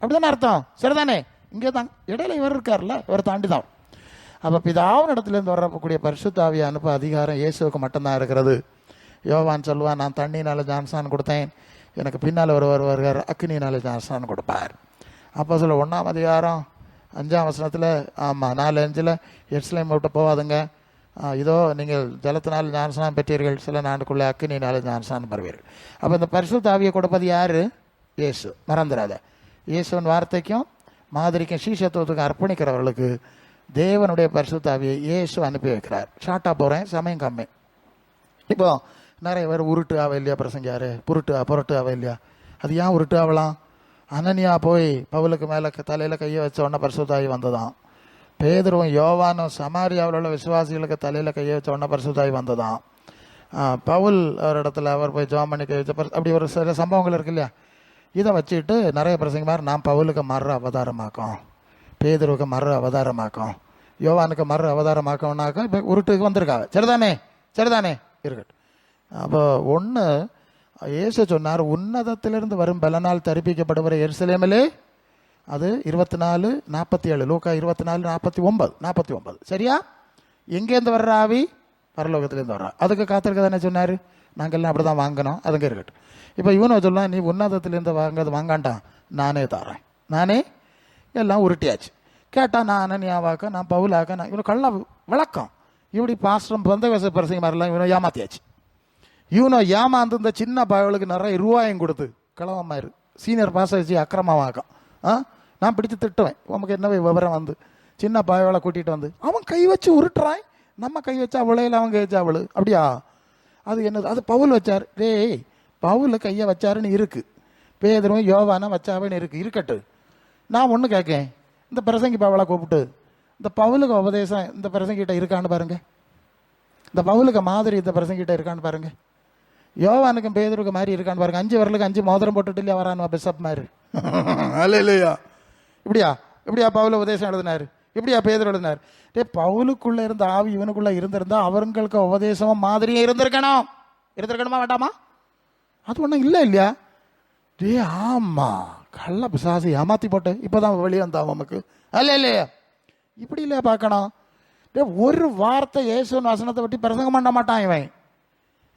அப்படி தானே அர்த்தம்? சரிதானே? இங்கே தான் இடையில இவர் இருக்கார்ல, இவர் தாண்டி தான். அப்போ பிதாவின் இடத்துலேருந்து வரக்கூடிய பரிசுத்த ஆவியை அனுப்ப அதிகாரம் இயேசுவுக்கு மட்டும்தான் இருக்கிறது. யோவான் சொல்லுவான், நான் தண்ணியினால் ஞானஸ்நானம் கொடுத்தேன், எனக்கு பின்னால் ஒருவர் வருவார், அக்னியினால் ஞானஸ்நானம் கொடுப்பார். அப்போ சொல்ல 1 ஆமாம் 4:5 எருசலேம் விட்டு போகாதுங்க, இதோ நீங்கள் ஜலத்தினால் ஞானஸ்நானம் பெற்றீர்கள், சில நாளுக்குள்ளே அக்னியினால் ஞானஸ்நானம் பெறுவீர்கள். அப்போ இந்த பரிசுத்த ஆவியை கொடுப்பது யார்? இயேசு. மறந்துடாத. இயேசுவின் வார்த்தைக்கும் மாதிரிக்கும் சீஷத்துவத்துக்கும் அர்ப்பணிக்கிறவர்களுக்கு தேவனுடைய பரிசுத்த ஆவியை இயேசு அனுப்பி வைக்கிறார். ஷார்ட்டாக போகிறேன், சமயம் கம்மி. இப்போ நிறைய பேர் உருட்டு ஆவ இல்லையா பிரசங்கியாரு, புரட்டு ஆவ இல்லையா? அது ஏன் உருட்டு ஆகலாம்? அனனியா போய் பவுலுக்கு மேலே தலையில் கையை வச்ச உடனே பரிசுத்த ஆவி வந்ததான். பேதுருவும் யோவானும் சமாரியாவில் உள்ள விசுவாசிகளுக்கு தலையில் கையை வச்ச உடனே பரிசுத்த ஆவி வந்ததான். பவுல் ஒரு இடத்துல அவர் போய் ஜெபம் பண்ணி கை வச்ச அப்படி ஒரு சில சம்பவங்கள் இருக்கு இல்லையா? இதை வச்சுட்டு நிறைய பிரசங்க மாதிரி நான் பவுலுக்கு மறு அவதாரமாக்கும், பேதுருவுக்கு மறு அவதாரமாக்கும், யோவானுக்கு மறு அவதாரமாக்கம்னாக்க இப்போ உருட்டுக்கு வந்திருக்காங்க. சரிதானே இருக்கட்டும். அப்போ ஒன்று இயேசு சொன்னார், உன்னதத்திலிருந்து வரும் பலனால் தரிப்பிக்கப்படுகிற எருசலேமிலே, அது 24:47, லூக்கா 24:49. சரியா? எங்கேருந்து வர்ற ஆவி? பரலோகத்திலேருந்து வர்றா. அதுக்கு காத்திருக்க தானே சொன்னார். நாங்கள்லாம் அப்படி தான் வாங்கணும். அதுங்க இருக்கட்டும். இப்போ இவனை சொல்லலாம், நீ உன்னதத்திலேருந்து வாங்காண்டான், நானே தரேன், நானே எல்லாம் உருட்டியாச்சு. கேட்டால் நான் அனனியாவாக்க, நான் பவுலாக்க, நான் இவனை கள்ள விளக்கம். இப்படி பாஸ்டம் பந்தவச பிரசங்க மாதிரிலாம் இவனை ஏமாத்தியாச்சு. இவனை ஏமாந்து இந்த சின்ன பயலுக்கு நிறைய ரூபாயும் கொடுத்து கிளவமாயிரு சீனியர் பாஸ் வச்சு அக்கிரமமாக்கம். நான் பிடிச்சி திட்டுவேன், உமக்கு என்ன விவரம் வந்து சின்ன பயவளை கூட்டிகிட்டு வந்து அவன் கை வச்சு உருட்டுறான். நம்ம கை வச்சா அவளையில் அவன் கை வச்சா அவளு. அப்படியா? அது என்னது? அது பவுல் வச்சார். டேய், பவுல் கையை வச்சாருன்னு இருக்கு, பேதரும் யோவானா வச்சாவேன்னு இருக்கட்டு. நான் ஒன்று கேட்கேன், இந்த பிரசங்கி பவளை கூப்பிட்டு இந்த பவுலுக்கு உபதேசம் இந்த பிரசங்கிட்ட இருக்கான்னு பாருங்க, இந்த பவுலுக்கு மாதிரி இந்த பிரசங்கிட்ட இருக்கான்னு பாருங்க, யோவானுக்கும் பேதருக்கு மாதிரி இருக்கான்னு பாருங்க. 5 விரலுக்கு 5 மோதிரம் போட்டுட்டு இல்லையா வரானுவா பிஷப் மாதிரி? இல்லையா? இப்படியா பவுல உபதேசம் எழுதினாரு, இப்படியா பேதர் எழுதினார். டே, பவுலுக்குள்ள இருந்த ஆவி இவனுக்குள்ள இருந்திருந்தா அவங்களுக்கு உபதேசமும் மாதிரியும் இருந்திருக்கணுமா வேண்டாமா? அது ஒன்றும் இல்லையா? டே, ஆமா, கள்ள பிசாசு ஏமாத்தி போட்டு இப்போதான் வெளியே வந்தான் நமக்கு. இல்லையா? இப்படி இல்லையா பார்க்கணும்? ஒரு வார்த்தை இயேசுவின் வசனத்தை பற்றி பிரசங்கம் பண்ண மாட்டான் இவன்.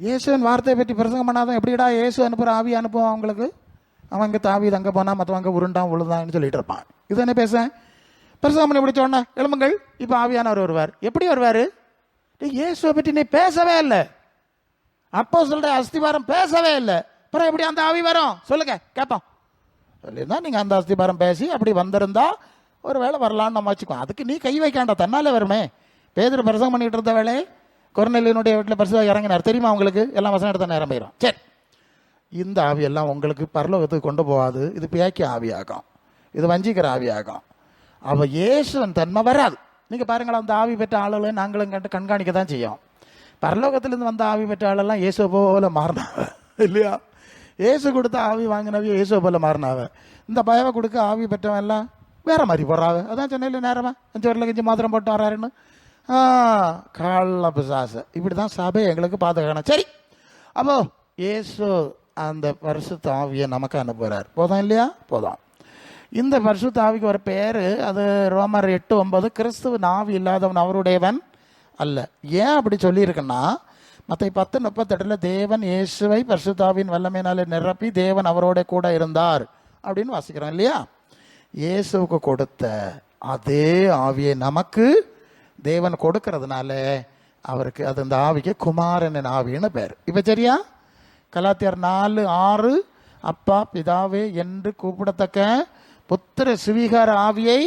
இயேசுவின் வார்த்தையை பற்றி பிரசங்கம் பண்ணாதான் எப்படிடா இயேசு அனுப்புகிற ஆவி அனுப்புவான் அவங்களுக்கு? அவன் இங்கே தாவி அங்கே போனால் மற்றவங்க உருண்டான் உழுதான்னு சொல்லிட்டு இருப்பான். இது என்ன பேச பிரசங்கம் பண்ணி இப்படி சொன்ன எழும்புங்கள், இப்போ ஆவியானவர் வருவார். எப்படி வருவார்? இயேசுவை பற்றி நீ பேசவே இல்லை, அப்போஸ்தலருடைய அஸ்திபாரம் பேசவே இல்லை, அப்புறம் எப்படி அந்த ஆவி வரும் சொல்லுங்க கேட்போம். சொல்லியிருந்தா நீங்கள் அந்த அஸ்திபாரம் பேசி அப்படி வந்திருந்தா ஒரு வேளை வரலான்னு நம்ம வச்சுக்கோம். அதுக்கு நீ கை வைக்காண்டா, தன்னாலே வருமே. பேதுரு பிரசங்கம் பண்ணிட்டு இருந்த வேலை கொர்நேலியனுடைய வீட்டில் பரிசுத்தர் இறங்கினார் தெரியுமா உங்களுக்கு? எல்லாம் வசனம் எடுத்த நேரம் போயிடும். சரி, இந்த ஆவியெல்லாம் உங்களுக்கு பரலோகத்துக்கு கொண்டு போகாது. இது பேக்கி ஆவியாகும், இது வஞ்சிக்கிற ஆவியாகும். அவள் இயேசுவன் தன்மை வராது. நீங்கள் பாருங்களா, அந்த ஆவி பெற்ற ஆளுகளை நாங்களும் கண்காணிக்க தான் செய்யும். பரலோகத்திலேருந்து வந்த ஆவி பெற்ற ஆளெல்லாம் இயேசுவை போல மாறினாவ இல்லையா? இயேசு கொடுத்த ஆவி வாங்கினவே இயேசுவை போல மாறினாவ. இந்த பயவை கொடுக்க ஆவி பெற்றவன் எல்லாம் வேற மாதிரி போடுறாங்க. அதான் சென்னையில் நேரமா 5 வரல 5 மாத்திரம் போட்டு வர்றாருன்னு கால பிசாசு. இப்படி தான் சபை எங்களுக்கு பாதுகாக்கணும். சரி, அப்போ இயேசு அந்த பரிசுத்த ஆவியை நமக்கு அனுப்புகிறார். போதும் இல்லையா? போதும். இந்த பரிசுத்த ஆவிக்கு ஒரு பேர், அது ரோமர் 8:9, கிறிஸ்துவின் ஆவி இல்லாதவன் அவருடையவன் அல்ல. ஏன் அப்படி சொல்லியிருக்குன்னா, மற்ற 10:38 தேவன் இயேசுவை பரிசுத்தாவின் வல்லமையினாலே நிரப்பி தேவன் அவரோட கூட இருந்தார் அப்படின்னு வாசிக்கிறோம் இல்லையா? இயேசுவுக்கு கொடுத்த அதே ஆவியை நமக்கு தேவன் கொடுக்கறதுனால அவருக்கு அது அந்த ஆவிக்கு குமாரனின் ஆவின்னு பேர். இப்போ சரியா? கலாத்தியர் 4:6 அப்பா பிதாவே என்று கூப்பிடத்தக்க புத்திர சுவீகார ஆவியை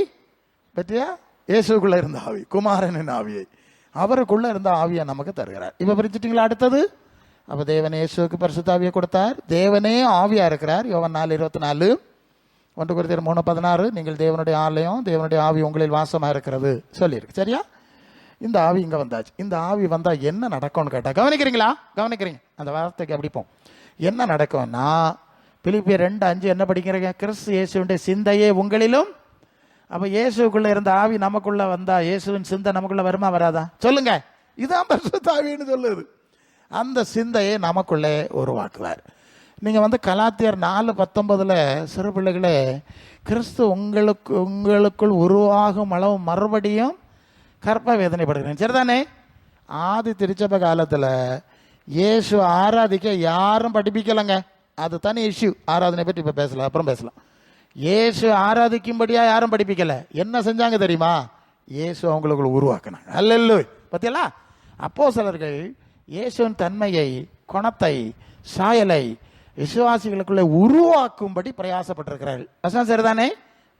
பற்றியா? இயேசுக்குள்ள இருந்த ஆவி, குமாரனின் ஆவியை, அவருக்குள்ள இருந்த ஆவியை நமக்கு தருகிறார். இப்போ பிரிச்சுட்டீங்களா? அடுத்தது, அப்போ தேவன் இயேசுக்கு பரிசுத்த ஆவியை கொடுத்தார். தேவனே ஆவியா இருக்கிறார். யோவான் 4:24, 1 கொரிந்தியர் 3:16 நீங்கள் தேவனுடைய ஆலயம், தேவனுடைய ஆவி உங்களில் வாசமாக இருக்கிறது சொல்லியிருக்கு. சரியா? இந்த ஆவி இங்கே வந்தாச்சு. இந்த ஆவி வந்தால் என்ன நடக்கும்னு கேட்டால், கவனிக்கிறீங்களா? கவனிக்கிறீங்க? அந்த வார்த்தைக்கு அப்படிப்போம். என்ன நடக்கும்னா, பிலிப்பியர் 2:5 என்ன படிக்கிறீங்க? கிறிஸ்து இயேசுடைய சிந்தையே உங்களிலும். அப்போ இயேசுக்குள்ளே இருந்த ஆவி நமக்குள்ளே வந்தா இயேசுவின் சிந்தை நமக்குள்ளே வருமா வராதா? சொல்லுங்க. இதுதான் பரிசுத்த ஆவின்னு சொல்லுது. அந்த சிந்தையை நமக்குள்ளே உருவாக்குவார். நீங்கள் கலாத்தியர் 4:19 சிறு பிள்ளைகளே, கிறிஸ்து உங்களுக்குள் உருவாகும் அளவு மறுபடியும் கற்ப வேதனைப்படுகிறேன். சரிதானே? ஆதி திருச்சபை காலத்தில் இயேசு ஆராதிக்க யாரும் படிப்பிக்கலைங்க. அது தனி இஷ்யூ. ஆராதனை பற்றி இப்போ பேசலாம், அப்புறம் பேசலாம். இயேசு ஆராதிக்கும்படியா யாரும் படிப்பிக்கல. என்ன செஞ்சாங்க தெரியுமா? இயேசு அவங்களுக்குள்ள உருவாக்குனாங்க. அல்லேலூயா. பத்தியலா? அப்போஸ்தலர்கள் இயேசுவின் தன்மையை, குணத்தை, சாயலை விசுவாசிகளுக்குள்ளே உருவாக்கும்படி பிரயாசப்பட்டிருக்கிறார்கள். வசனம் சரிதானே?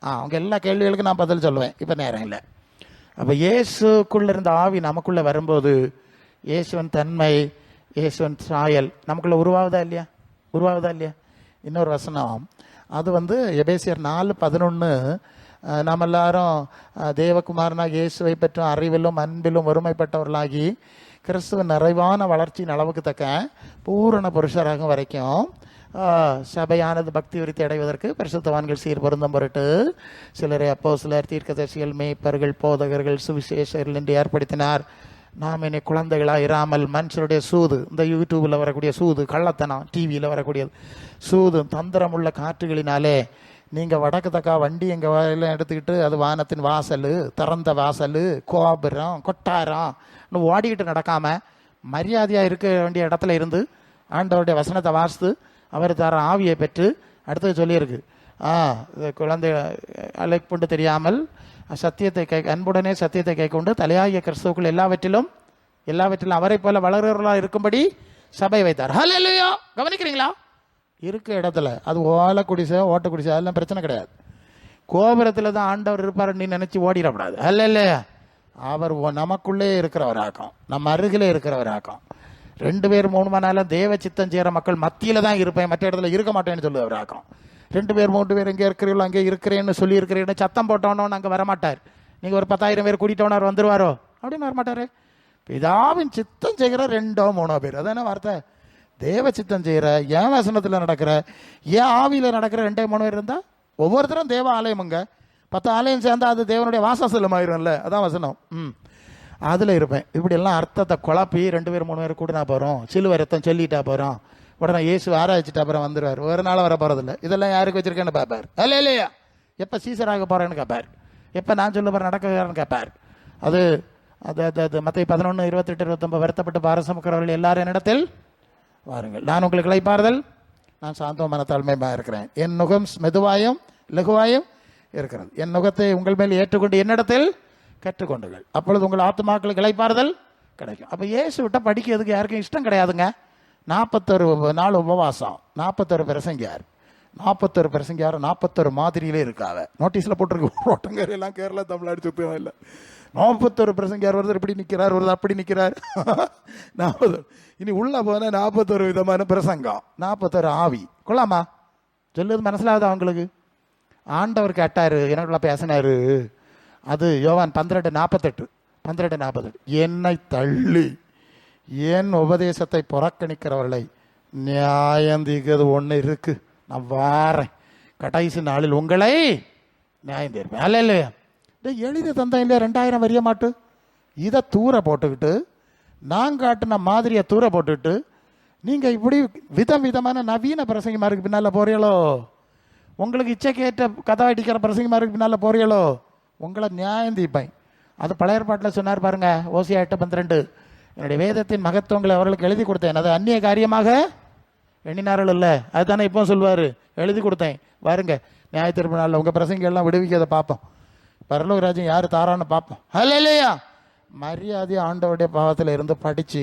அவங்க எல்லா கேள்விகளுக்கும் நான் பதில் சொல்லுவேன், இப்போ நேரம் இல்லை. அப்போ இயேசுக்குள்ள இருந்த ஆவி நமக்குள்ளே வரும்போது இயேசுவின் தன்மை, இயேசுவின் சாயல் நமக்குள்ளே உருவாகுதா இல்லையா? உருவாகுதா இல்லையா? இன்னொரு வசனம், அது எபேசியர் 4:11, நாம் எல்லாரும் தேவகுமாரனாக இயேசுவை பெற்ற அறிவிலும் அன்பிலும் ஒருமைப்பட்டவர்களாகி கிறிஸ்துவின் நிறைவான வளர்ச்சியின் அளவுக்கு தக்க பூரண புருஷராகும் வரைக்கும் சபையானது பக்தி விருத்தி அடைவதற்கு பரிசுத்தவான்கள் சீர் பொருந்தம் பொருட்டு சிலரை அப்போஸ்தலர், தீர்க்கதரிசிகள், மேய்ப்பர்கள், போதகர்கள், சுவிசேஷர்கள் என்று ஏற்படுத்தினார். நாம் என்னை குழந்தைகளாக இராமல் மனுஷருடைய சூது, இந்த யூடியூப்பில் வரக்கூடிய சூது, கள்ளத்தனம், டிவியில் வரக்கூடியது சூது, தந்திரமுள்ள காற்றுகளினாலே நீங்கள் வடக்கு தக்கா வண்டி எங்கள் வயலில் எடுத்துக்கிட்டு அது வானத்தின் வாசல், திறந்த வாசல், கோபுரம், கொட்டாரம் ஓடிக்கிட்டு நடக்காமல் மரியாதையாக இருக்க வேண்டிய இடத்துல இருந்து ஆண்டவருடைய வசனத்தை வாசித்து அவர் தர ஆவியை பெற்று அடுத்தது சொல்லியிருக்கு. குழந்தை அழைப்புண்டு தெரியாமல் சத்தியத்தை அன்புடனே சத்தியத்தை கை கொண்டு தலையாகிய கிறிஸ்துவுக்குள் எல்லாவற்றிலும் அவரை போல வளர்கிறவர்களாக இருக்கும்படி சபை வைத்தார். ஹல்லேலூயா. கவனிக்கிறீங்களா? இருக்க இடத்துல அது ஓலை குடிசை, ஓட்ட குடிசை, அதெல்லாம் பிரச்சனை கிடையாது. கோபுரத்தில் தான் ஆண்டவர் இருப்பார் நீ நினைச்சு ஓடிடக்கூடாது. ஹல்லேலூயா. அவர் நமக்குள்ளே இருக்கிறவராக்கும், நம்ம அருகிலே இருக்கிறவராக்கும். 2 பேர் 3 மணி நேரம் தேவ சித்தம் செய்கிற மக்கள் மத்தியில் தான் இருப்பேன், மற்ற இடத்துல இருக்க மாட்டேன்னு சொல்லுவராக்கும். 2 பேர் 3 பேர் எங்கே இருக்கிறீங்களோ அங்கே இருக்கிறேன்னு சொல்லி இருக்கிறேன்னு சத்தம் போட்டவனோன்னு அங்கே வரமாட்டார். நீங்கள் ஒரு 10,000 பேர் கூட்டிட்டவனார் வந்துடுவாரோ அப்படின்னு வரமாட்டார். பிதாவின் சித்தம் செய்கிற 2 3 பேர், அதான வார்த்தை. தேவ சித்தம் செய்கிற, என் வசனத்தில் நடக்கிற, என் ஆவியில் நடக்கிற 2 3 பேர் இருந்தால் ஒவ்வொருத்தரும் தேவ ஆலயமுங்க. 10 ஆலயம் சேர்ந்தால் அது தேவனுடைய வாசஸ்தலம் ஆயிரும்ல, அதான் வசனம். அதில் இருப்பேன். இப்படியெல்லாம் அர்த்தத்தை குழப்பி 2 பேர் 3 பேர் கூட்டினா போகிறோம், சிலுவை ரத்தம் சொல்லிட்டா போகிறோம், உடனே இயேசு ஆராய்ச்சிட்டு அப்புறம் வந்துடுவார், ஒரு நாள் வர போகிறதில்ல. இதெல்லாம் யாருக்கு வச்சிருக்கேன்னு பார்ப்பார். இல்லையா? எப்போ சீசராக போகிறேன்னு கேட்பார், எப்போ நான் சொல்ல போகிறேன் நடக்கிறேன்னு கேட்பார். அது அது மத்தேயு 11:28-29 வருத்தப்பட்டு பாரம் சுமக்கிறவர்கள் எல்லாரும் என்னிடத்தில் வாருங்கள், நான் உங்களுக்கு இளைப்பாறுதல், நான் சாந்தம் மனத்தாழ்மையாக இருக்கிறேன், என் நுகம் மெதுவாயும் லகுவாயும் இருக்கிறது, என் நுகத்தை உங்கள் மேல் ஏற்றுக்கொண்டு என்னிடத்தில் கற்றுக்கொண்டுகள், அப்பொழுது உங்கள் ஆத்துமாக்களுக்கு இளைப்பாறுதல் கிடைக்கும். அப்போ இயேசு விட்டால் படிக்கிறதுக்கு யாருக்கும் இஷ்டம் கிடையாதுங்க. 41 நாள் உபவாசம், 41 பிரசங்கியார், 41 பிரசங்கியார் 41 மாதிரியிலே இருக்காவ. நோட்டீஸில் போட்டிருக்கு, ஓட்டங்கர் எல்லாம் கேரளா தமிழ்நாடு சுத்தம் இல்லை. 41 பிரசங்கியார், ஒருத்தர் இப்படி நிற்கிறார், ஒருத்தர் அப்படி நிற்கிறார். 40 இனி உள்ள போனால் 41 விதமான பிரசங்கம், 41 ஆவி. கொள்ளாமா சொல்லுது மனசிலாவது அவங்களுக்கு. ஆண்டவர் கேட்டார், எனக்குள்ள பேசினாரு. அது யோவான் 12:48 என்னை தள்ளி என் உபதேசத்தை புறக்கணிக்கிறவர்களை நியாயந்தீர்க்கிறது ஒன்று இருக்கு, நான் வாரேன், கடைசி நாளில் உங்களை நியாயம் தீர்ப்பேன். அல்ல இல்லையா? எழுதி தந்தேன் இல்லையா 2000 வரிய மாட்டு, இதை தூர போட்டுக்கிட்டு நான் காட்டின மாதிரியை தூர போட்டுக்கிட்டு நீங்கள் இப்படி விதமான நவீன பிரசங்கிமாருக்கு பின்னால் போறீங்களோ, உங்களுக்கு இச்சைக்கேற்ற கதை அடிக்கிற பிரசங்கிமாருக்கு பின்னால் போறீங்களோ, உங்களை நியாயம் தீர்ப்பேன். அது பழைய ஏற்பாட்டில் சொன்னார் பாருங்க, ஓசியா 8:12, என்னுடைய வேதத்தின் மகத்துவங்களை அவர்களுக்கு எழுதி கொடுத்தேன், அது அந்நிய காரியமாக எண்ணினார்கள் இல்லை, அதுதானே இப்போ சொல்லுவார், எழுதி கொடுத்தேன். பாருங்க நியாய தீர்ப்பு நாளில் உங்கள் பிரசங்கெல்லாம் விடுவிக்கிறத பார்ப்போம், பரலோக ராஜ்யம் யார் தாரான்னு பார்ப்போம். அல்ல இல்லையா? மரியாதையை ஆண்டவருடைய பாவத்தில் இருந்து படித்து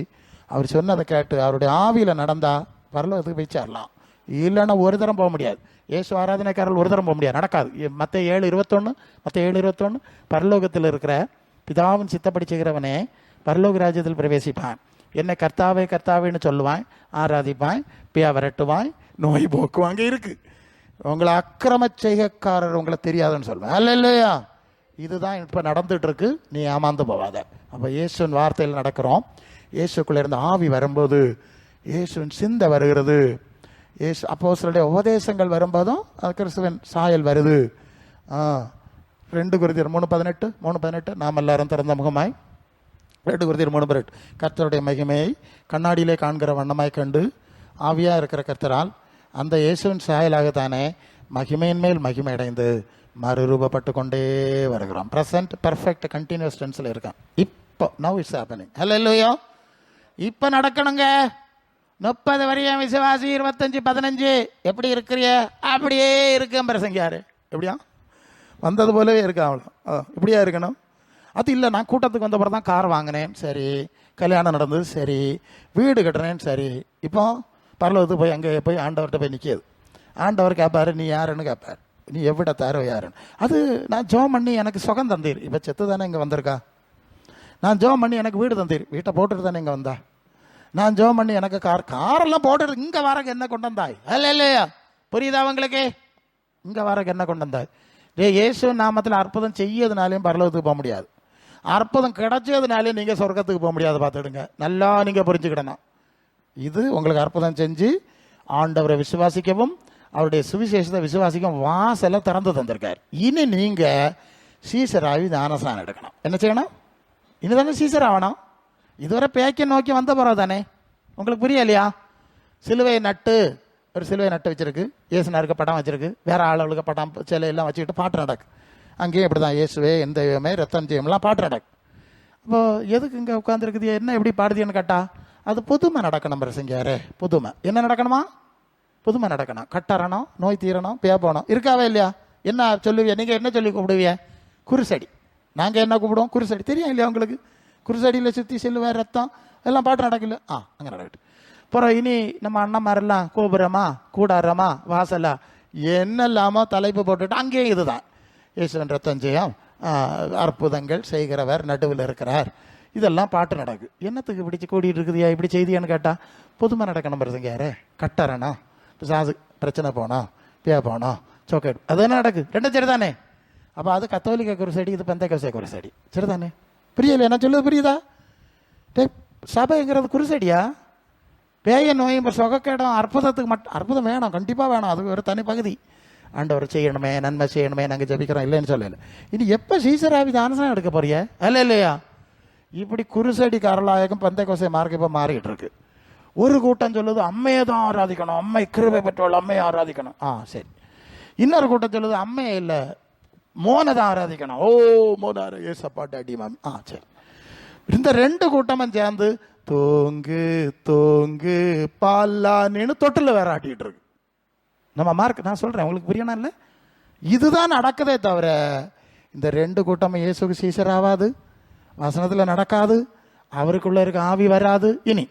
அவர் சொன்னதை கேட்டு அவருடைய ஆவியில் நடந்தால் பரலோகத்துக்கு போய் சேரலாம். இல்லைன்னா ஒரு தரம் போக முடியாது. இயேசு ஆராதனைக்காரர்கள் ஒரு தரம் போக முடியாது, நடக்காது. மத்தேயு 7:21 பரலோகத்தில் இருக்கிற பிதாவின் சித்தப்படி செய்கிறவனே பரலோக ராஜ்யத்தில் பிரவேசிப்பான், என்னை கர்த்தாவே கர்த்தாவேன்னு சொல்லுவான், ஆராதிப்பான், பியா விரட்டுவான், நோய் போக்குவாங்க இருக்கு. உங்களை அக்கிரம செய்கைக்காரர் உங்களை தெரியாதுன்னு சொல்லுவேன். அல்ல இல்லையா? இதுதான் இப்போ நடந்துட்டு இருக்கு, நீ ஏமாந்து போவாத. அப்போ இயேசுவின் வார்த்தையில் நடக்கிறோம். இயேசுக்குள்ளே இருந்த ஆவி வரும்போது இயேசுவின் சிந்தை வருகிறது, இயேசு அப்போஸ்தலருடைய உபதேசங்கள் வரும்போதும் கிறிஸ்துவின் சாயல் வருது. 2 கொரிந்தியர் 3:18 நாம் எல்லாரும் திறந்த முகமாய் 2 கொரிந்தியர் 3:18 கர்த்தருடைய மகிமையை கண்ணாடியிலே காண்கிற வண்ணமாய் கண்டு ஆவியாக இருக்கிற கர்த்தரால் அந்த இயேசுவின் சாயலாகத்தானே மகிமையின் மேல் மகிமை அடைந்து மறுரூபப்பட்டு கொண்டே வருகிறோம். ப்ரெசன்ட் பர்ஃபெக்ட் கண்டினியூஸ் டென்ஸில் இருக்கான். இப்போ நவ் இட்ஸ் ஹேப்பனிங். ஹல்லேலூயா. இப்போ நடக்கணுங்க. 30 வரையும் விசுவாசி, 25-15 எப்படி இருக்கிறிய அப்படியே இருக்கும் பிரசங்கியாரு. எப்படியா வந்தது போலவே இருக்கா, அவ்வளோ இப்படியா இருக்கணும். அது இல்லை, நான் கூட்டத்துக்கு வந்த பிறகு தான் கார் வாங்கினேன், சரி, கல்யாணம் நடந்தது, சரி, வீடு கட்டுறேன், சரி. இப்போ பரலோகத்துக்கு போய் அங்கே போய் ஆண்டவர்கிட்ட போய் நிற்கிது. ஆண்டவர் கேட்பாரு, நீ யாருன்னு கேட்பார், நீ எவ்வளோ தாரோ யாருன்னு. அது நான் ஜோம் பண்ணி எனக்கு சுகம் தந்தீர், இப்போ செத்து தானே இங்கே வந்திருக்கா. நான் ஜோம் பண்ணி எனக்கு வீடு தந்தீர், வீட்டை போட்டுட்டு தானே இங்கே வந்தா. நான் ஜோம் பண்ணி எனக்கு காரெல்லாம் போட்டுட்டு இங்கே வரக்கு என்ன கொண்டு வந்தாய். அல்ல இல்லையா? புரியுதா அவங்களுக்கு? இங்கே வரக்கு என்ன கொண்டு வந்தாய். இயேசு நாமத்தில் அற்புதம் செய்யறதுனாலையும் பரலோகத்துக்கு போக முடியாது, அற்புதம் கிடைச்சதுனாலையும் நீங்கள் சொர்க்கத்துக்கு போக முடியாது. பார்த்துடுங்க, நல்லா நீங்கள் புரிஞ்சுக்கிடணும். இது உங்களுக்கு அற்புதம் செஞ்சு ஆண்டவரை விசுவாசிக்கவும் அவருடைய சுவிசேஷத்தை விசுவாசிக்கவும் வாசலை திறந்து தந்திருக்கார். இனி நீங்கள் சீசராகி ஞானஸ்நானம் எடுக்கணும். என்ன செய்யணும்? இனி தானே சீசர் ஆகணும். இதுவரை பேக்கை நோக்கி வந்த பிறகு தானே. உங்களுக்கு புரியலையா? சிலுவையை நட்டு ஒரு சிலுவை நட்டு வச்சிருக்கு, இயேசுனாருக்கு படம் வச்சிருக்கு, வேற ஆளுகளுக்கு படம் சிலையெல்லாம் வச்சுக்கிட்டு பாட்டு நடக்கு. அங்கேயும் இப்படி தான் இயேசுவே எந்த தெய்வமே ரத்தம் ஜெயம்லாம் பாட்டு நடக்கு. அப்போ எதுக்கு இங்கே உட்காந்துருக்குது, என்ன எப்படி பாடுதின்னு கேட்டா அது புதுமை நடக்கணும். பிரசங்கியாரே புதுமை என்ன நடக்கணுமா? புதுமை நடக்கணும், கட்டறணும், நோய் தீரணும், பேப்போணும். இருக்காவே இல்லையா? என்ன சொல்லுவியா நீங்கள்? என்ன சொல்லி கூப்பிடுவிய? குருசடி. நாங்கள் என்ன கூப்பிடுவோம்? குருசடி. தெரியும் இல்லையா உங்களுக்கு? குருசடியில் சுற்றி சிலுவை ரத்தம் எல்லாம் பாட்டு நடக்கல. அங்கே நடக்கட்டும். அப்புறம் இனி நம்ம அண்ணன்மாரெல்லாம் கோபுரமா கூடாரமா வாசலா என்னெல்லாமோ தலைப்பு போட்டுட்டு அங்கேயும் இதுதான் இயேசுவின் ரத்தம் ஜெயம், அற்புதங்கள் செய்கிறவர் நடுவில் இருக்கிறார், இதெல்லாம் பாட்டு நடக்கு. என்னத்துக்கு இப்படி கூடிட்டு இருக்குதுயா இப்படி செய்தியான்னு கேட்டால் புதுமை நடக்கணும். பிரசங்க யாரு கட்டறணும், சாசு பிரச்சனை போனோம், பே போனோம், சோக்கெட், அது என்ன நடக்கு? ரெண்டும் சரி தானே. அப்போ அது கத்தோலிக்க குருசடி, இது பெந்தகோஸ்தே குருசடி. சரி தானே? புரியல என்ன சொல்லுது? புரியுதா? சபைங்கிறது குருசடியா? பேய நோய் சொகக்கேடம் அற்புதத்துக்கு மட்டும். அற்புதம் வேணும், கண்டிப்பாக வேணும், அது ஒரு தனி பகுதி. ஆண்டவர் செய்யணுமே, நன்மை செய்யணுமே, நாங்கள் ஜபிக்கிறோம், இல்லைன்னு சொல்லலை. இனி எப்போ சீசராவி தானசனம் எடுக்க போறிய? அல்ல இல்லையா? இப்படி குருசடி கரலாயகம் பெந்தகோஸ்தே மார்க்கம் இப்போ மாறிக்கிட்டு இருக்கு. ஒரு கூட்டம் சொல்லுது அம்மையை தான் ஆராதிக்கணும், அம்மை கிருபை பெற்றோள், அம்மையை ஆராதிக்கணும். சரி. இன்னொரு கூட்டம் சொல்லுது அம்மையை இல்லை மோனை தான் ஆராதிக்கணும். ஓ மோனார ஏசப்பா டாடி மேம். சரி. இந்த ரெண்டு கூட்டமும் சேர்ந்து தூங்கு தூங்கு பாலான்னு தொட்டில் வேற ஆட்டிட்டு இருக்கு. நம்ம மார்க் நான் சொல்றேன், உங்களுக்கு புரியணும் இல்லை? இதுதான் நடக்குதே தவிர இந்த ரெண்டு கூட்டமும் இயேசுக்கு சீசராகாது, வசனத்தில் நடக்காது, அவருக்குள்ள இருக்க ஆவி வராது. இனி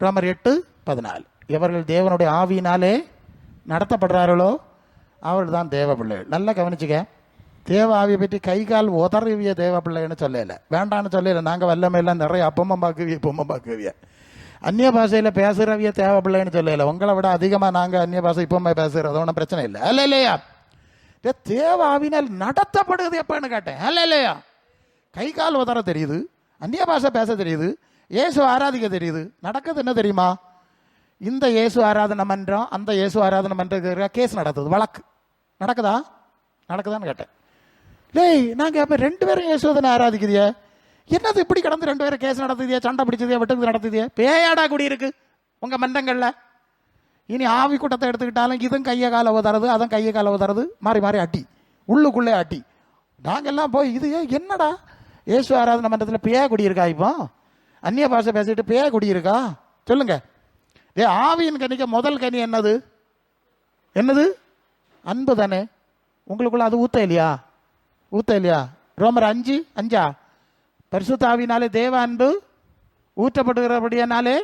ரோமர் 8:14, எவர்கள் தேவனுடைய ஆவியினாலே நடத்தப்படுறார்களோ அவர்கள் தான் தேவ பிள்ளைகள். நல்லா கவனிச்சுக்க, தேவ ஆவியை பற்றி கை கால் உதறிவிய தேவ பிள்ளைன்னு சொல்லலை, வேண்டான்னு சொல்லலை. நாங்கள் வல்லமையெல்லாம் நிறைய அப்பமும் பார்க்குவிய அந்நிய பாஷையில் பேசுகிறவிய தேவ பிள்ளைன்னு சொல்லலை. உங்களை விட அதிகமாக நாங்கள் அந்நிய பாஷை இப்போமே பேசுகிறது ஒன்றும் பிரச்சனை இல்லை. அல்ல இல்லையா? தேவ ஆவினால் நடத்தப்படுகிறது எப்பன்னு கேட்டேன். அல்ல இல்லையா? கை கால் உதற தெரியுது, அந்நிய பாஷை பேச தெரியுது, இயேசு ஆராதிக்க தெரியுது. நடக்குது என்ன தெரியுமா? இந்த இயேசு ஆராதனை மன்றம் அந்த இயேசு ஆராதனை மன்றத்துக்கு கேஸ் நடத்துது, வழக்கு நடக்குதா? நடக்குதான்னு கேட்டேன். டேய் நாங்கள் அப்போ 2 பேரும் இயேசுவதனை ஆராதிக்குதியே, என்னது இப்படி கடந்து 2 பேரும் கேஸ் நடத்துதியா, சண்டை பிடிச்சதியா, வெட்டுக்கு நடத்துதியா? பேயாடா கூடி இருக்கு உங்கள் மன்றங்களில். இனி ஆவி கூட்டத்தை எடுத்துக்கிட்டாலும் இதுவும் கையை காலை உதறது, அதுவும் கையை காலை உதறது, மாறி மாறி அட்டி, உள்ளுக்குள்ளே அட்டி. நாங்கள்லாம் போய் இது என்னடா இயேசு ஆராதனை மன்றத்தில் பேயா குடியிருக்கா? இப்போ அந்நிய பாஷை பேசிட்டு பேயா குடியிருக்கா? சொல்லுங்க. ஆவியின் கனிக்க முதல் கனி என்னது? என்னது? அன்பு தானே. உங்களுக்குள்ள அது ஊத்த இல்லையா? ஊத்த இல்லையா? ரோமர் 5:5 பரிசுத்த ஆவியினாலே தேவ அன்பு ஊற்றப்படுகிறபடியானாலே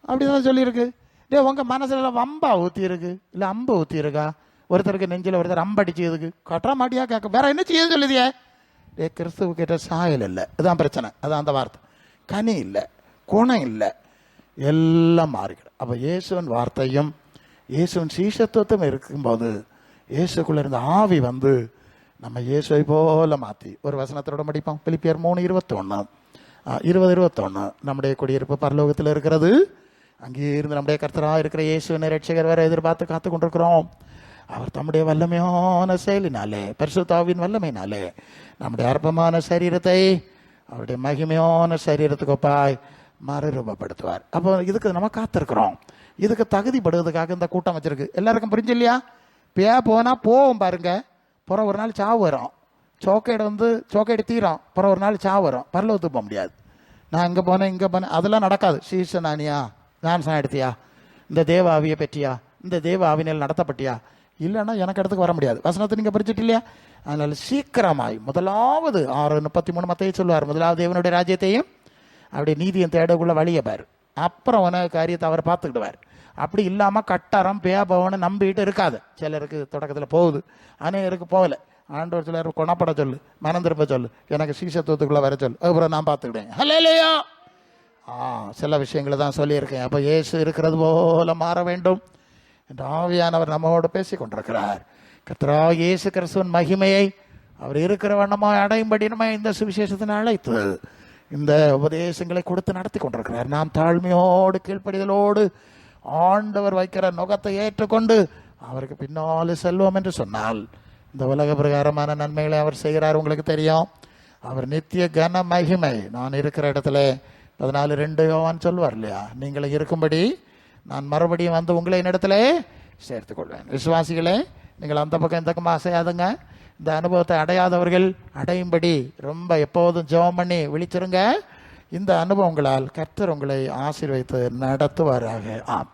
அப்படிதான் சொல்லியிருக்கு. உங்க மனசுல வம்பா ஊத்தி இருக்கு இல்ல அம்பு ஊத்தி இருக்கா? ஒருத்தருக்கு நெஞ்சில் ஒருத்தர் அம்படிச்சு எதுக்கு கட்டுற மாட்டியா கேட்க, வேற என்ன செய்ய சொல்லுதியே? கிறிஸ்துவ கிட்ட சாயல் இல்லை, அதுதான் பிரச்சனை. அதான் அந்த வார்த்தை. கனி இல்லை, குணம் இல்லை, எல்லாம் மாறிக்கிடும். அப்போ இயேசுவின் வார்த்தையும் இயேசுவின் சீஷத்துவத்தும் இருக்கும்போது இயேசுக்குள்ள இருந்த ஆவி வந்து நம்ம இயேசுவை போல மாற்றி ஒரு வசனத்தோட முடிப்போம். பிலிப்பியர் 3:21 20-21 நம்முடைய குடியிருப்பு பரலோகத்தில் இருக்கிறது, அங்கே இருந்து நம்முடைய கர்த்தராக இருக்கிற இயேசுவினை ரட்சகர் வேற எதிர்பார்த்து காத்து கொண்டிருக்கிறோம். அவர் தம்முடைய வல்லமையான செயலினாலே, பரிசுத்தாவின் வல்லமையினாலே நம்முடைய அற்பமான சரீரத்தை அவருடைய மகிமையான சரீரத்துக்கு ஒப்பாய் மறுரூபப்படுத்துவார். அப்போ இதுக்கு நம்ம காத்திருக்கிறோம். இதுக்கு தகுதிப்படுவதற்காக இந்த கூட்டம் வச்சிருக்கு. எல்லாருக்கும் புரிஞ்சு இல்லையா? போனால் போவோம் பாருங்க, பிற ஒரு நாள் சாவு வரும். சோக்கைடு தீரும், பிற ஒரு நாள் சாவு வரும். பரலோகத்துக்கு போக முடியாது. நான் இங்கே போனேன் இங்கே போனேன் அதெல்லாம் நடக்காது. சீசனானியா, ஞானசனம் எடுத்தியா, இந்த தேவ ஆவியை பெற்றியா, இந்த தேவ ஆவினால் நடத்தப்பட்டியா, இல்லைன்னா எனக்கு இடத்துக்கு வர முடியாது. வசனத்தை நீங்கள் படிச்சுட்டு இல்லையா? அதனால சீக்கிரமாய் முதலாவது 6:33 மத்தேயு சொல்லுவார், முதலாவது தேவனுடைய ராஜ்யத்தையும் அப்படி நீதியும் தேடக்குள்ள வழியை பாரு, அப்புறம் உனக்கு காரியத்தை அவர் பார்த்துக்கிடுவார். அப்படி இல்லாமல் கட்டாரம் பேபவனை நம்பிக்கிட்டு இருக்காது. சிலருக்கு தொடக்கத்தில் போகுது, அநேகருக்கு போகலை. ஆண்டவர் சிலர் குணப்பட சொல்லு, மனம் திருப்ப சொல்லு, எனக்கு சீசத்துவத்துக்குள்ளே வர சொல்லு, அப்புறம் நான் பார்த்துக்கிட்டேன். ஹல்லேலூயா. சில விஷயங்களை தான் சொல்லியிருக்கேன். அப்போ இயேசு இருக்கிறது போல மாற வேண்டும் என்று ஆவியானவர் நம்மோடு பேசி கொண்டிருக்கிறார். கர்த்தராகிய இயேசு கிறிஸ்துவின் மகிமையை அவர் இருக்கிற வண்ணமாக அடையும்படி நம்ம இந்த சுவிசேஷத்தினை அழைத்து இந்த உபதேசங்களை கொடுத்து நடத்தி கொண்டிருக்கிறார். நாம் தாழ்மையோடு கீழ்ப்படிதலோடு ஆண்டவர் வைக்கிற நுகத்தை ஏற்றுக்கொண்டு அவருக்கு பின்னாலே செல்வோம் என்று சொன்னால் இந்த உலக பிரகாரமான நன்மைகளை அவர் செய்கிறார். உங்களுக்கு தெரியும், அவர் நித்திய கன மகிமை நான் இருக்கிற இடத்துல 14:2 யோவான் சொல்வார் இல்லையா, நீங்களை இருக்கும்படி நான் மறுபடியும் வந்து உங்களை என்னிடத்துல சேர்த்துக்கொள்வேன். விசுவாசிகளே, நீங்கள் அந்த பக்கம் இந்த பக்கம் அசையாதுங்க. இந்த அனுபவத்தை அடையாதவர்கள் அடையும்படி ரொம்ப எப்போதும் ஜெபம் பண்ணி விழிச்சிருங்க. இந்த அனுபவங்களால் கர்த்தர் உங்களை ஆசீர்வதித்து நடத்துவாராக. ஆம்.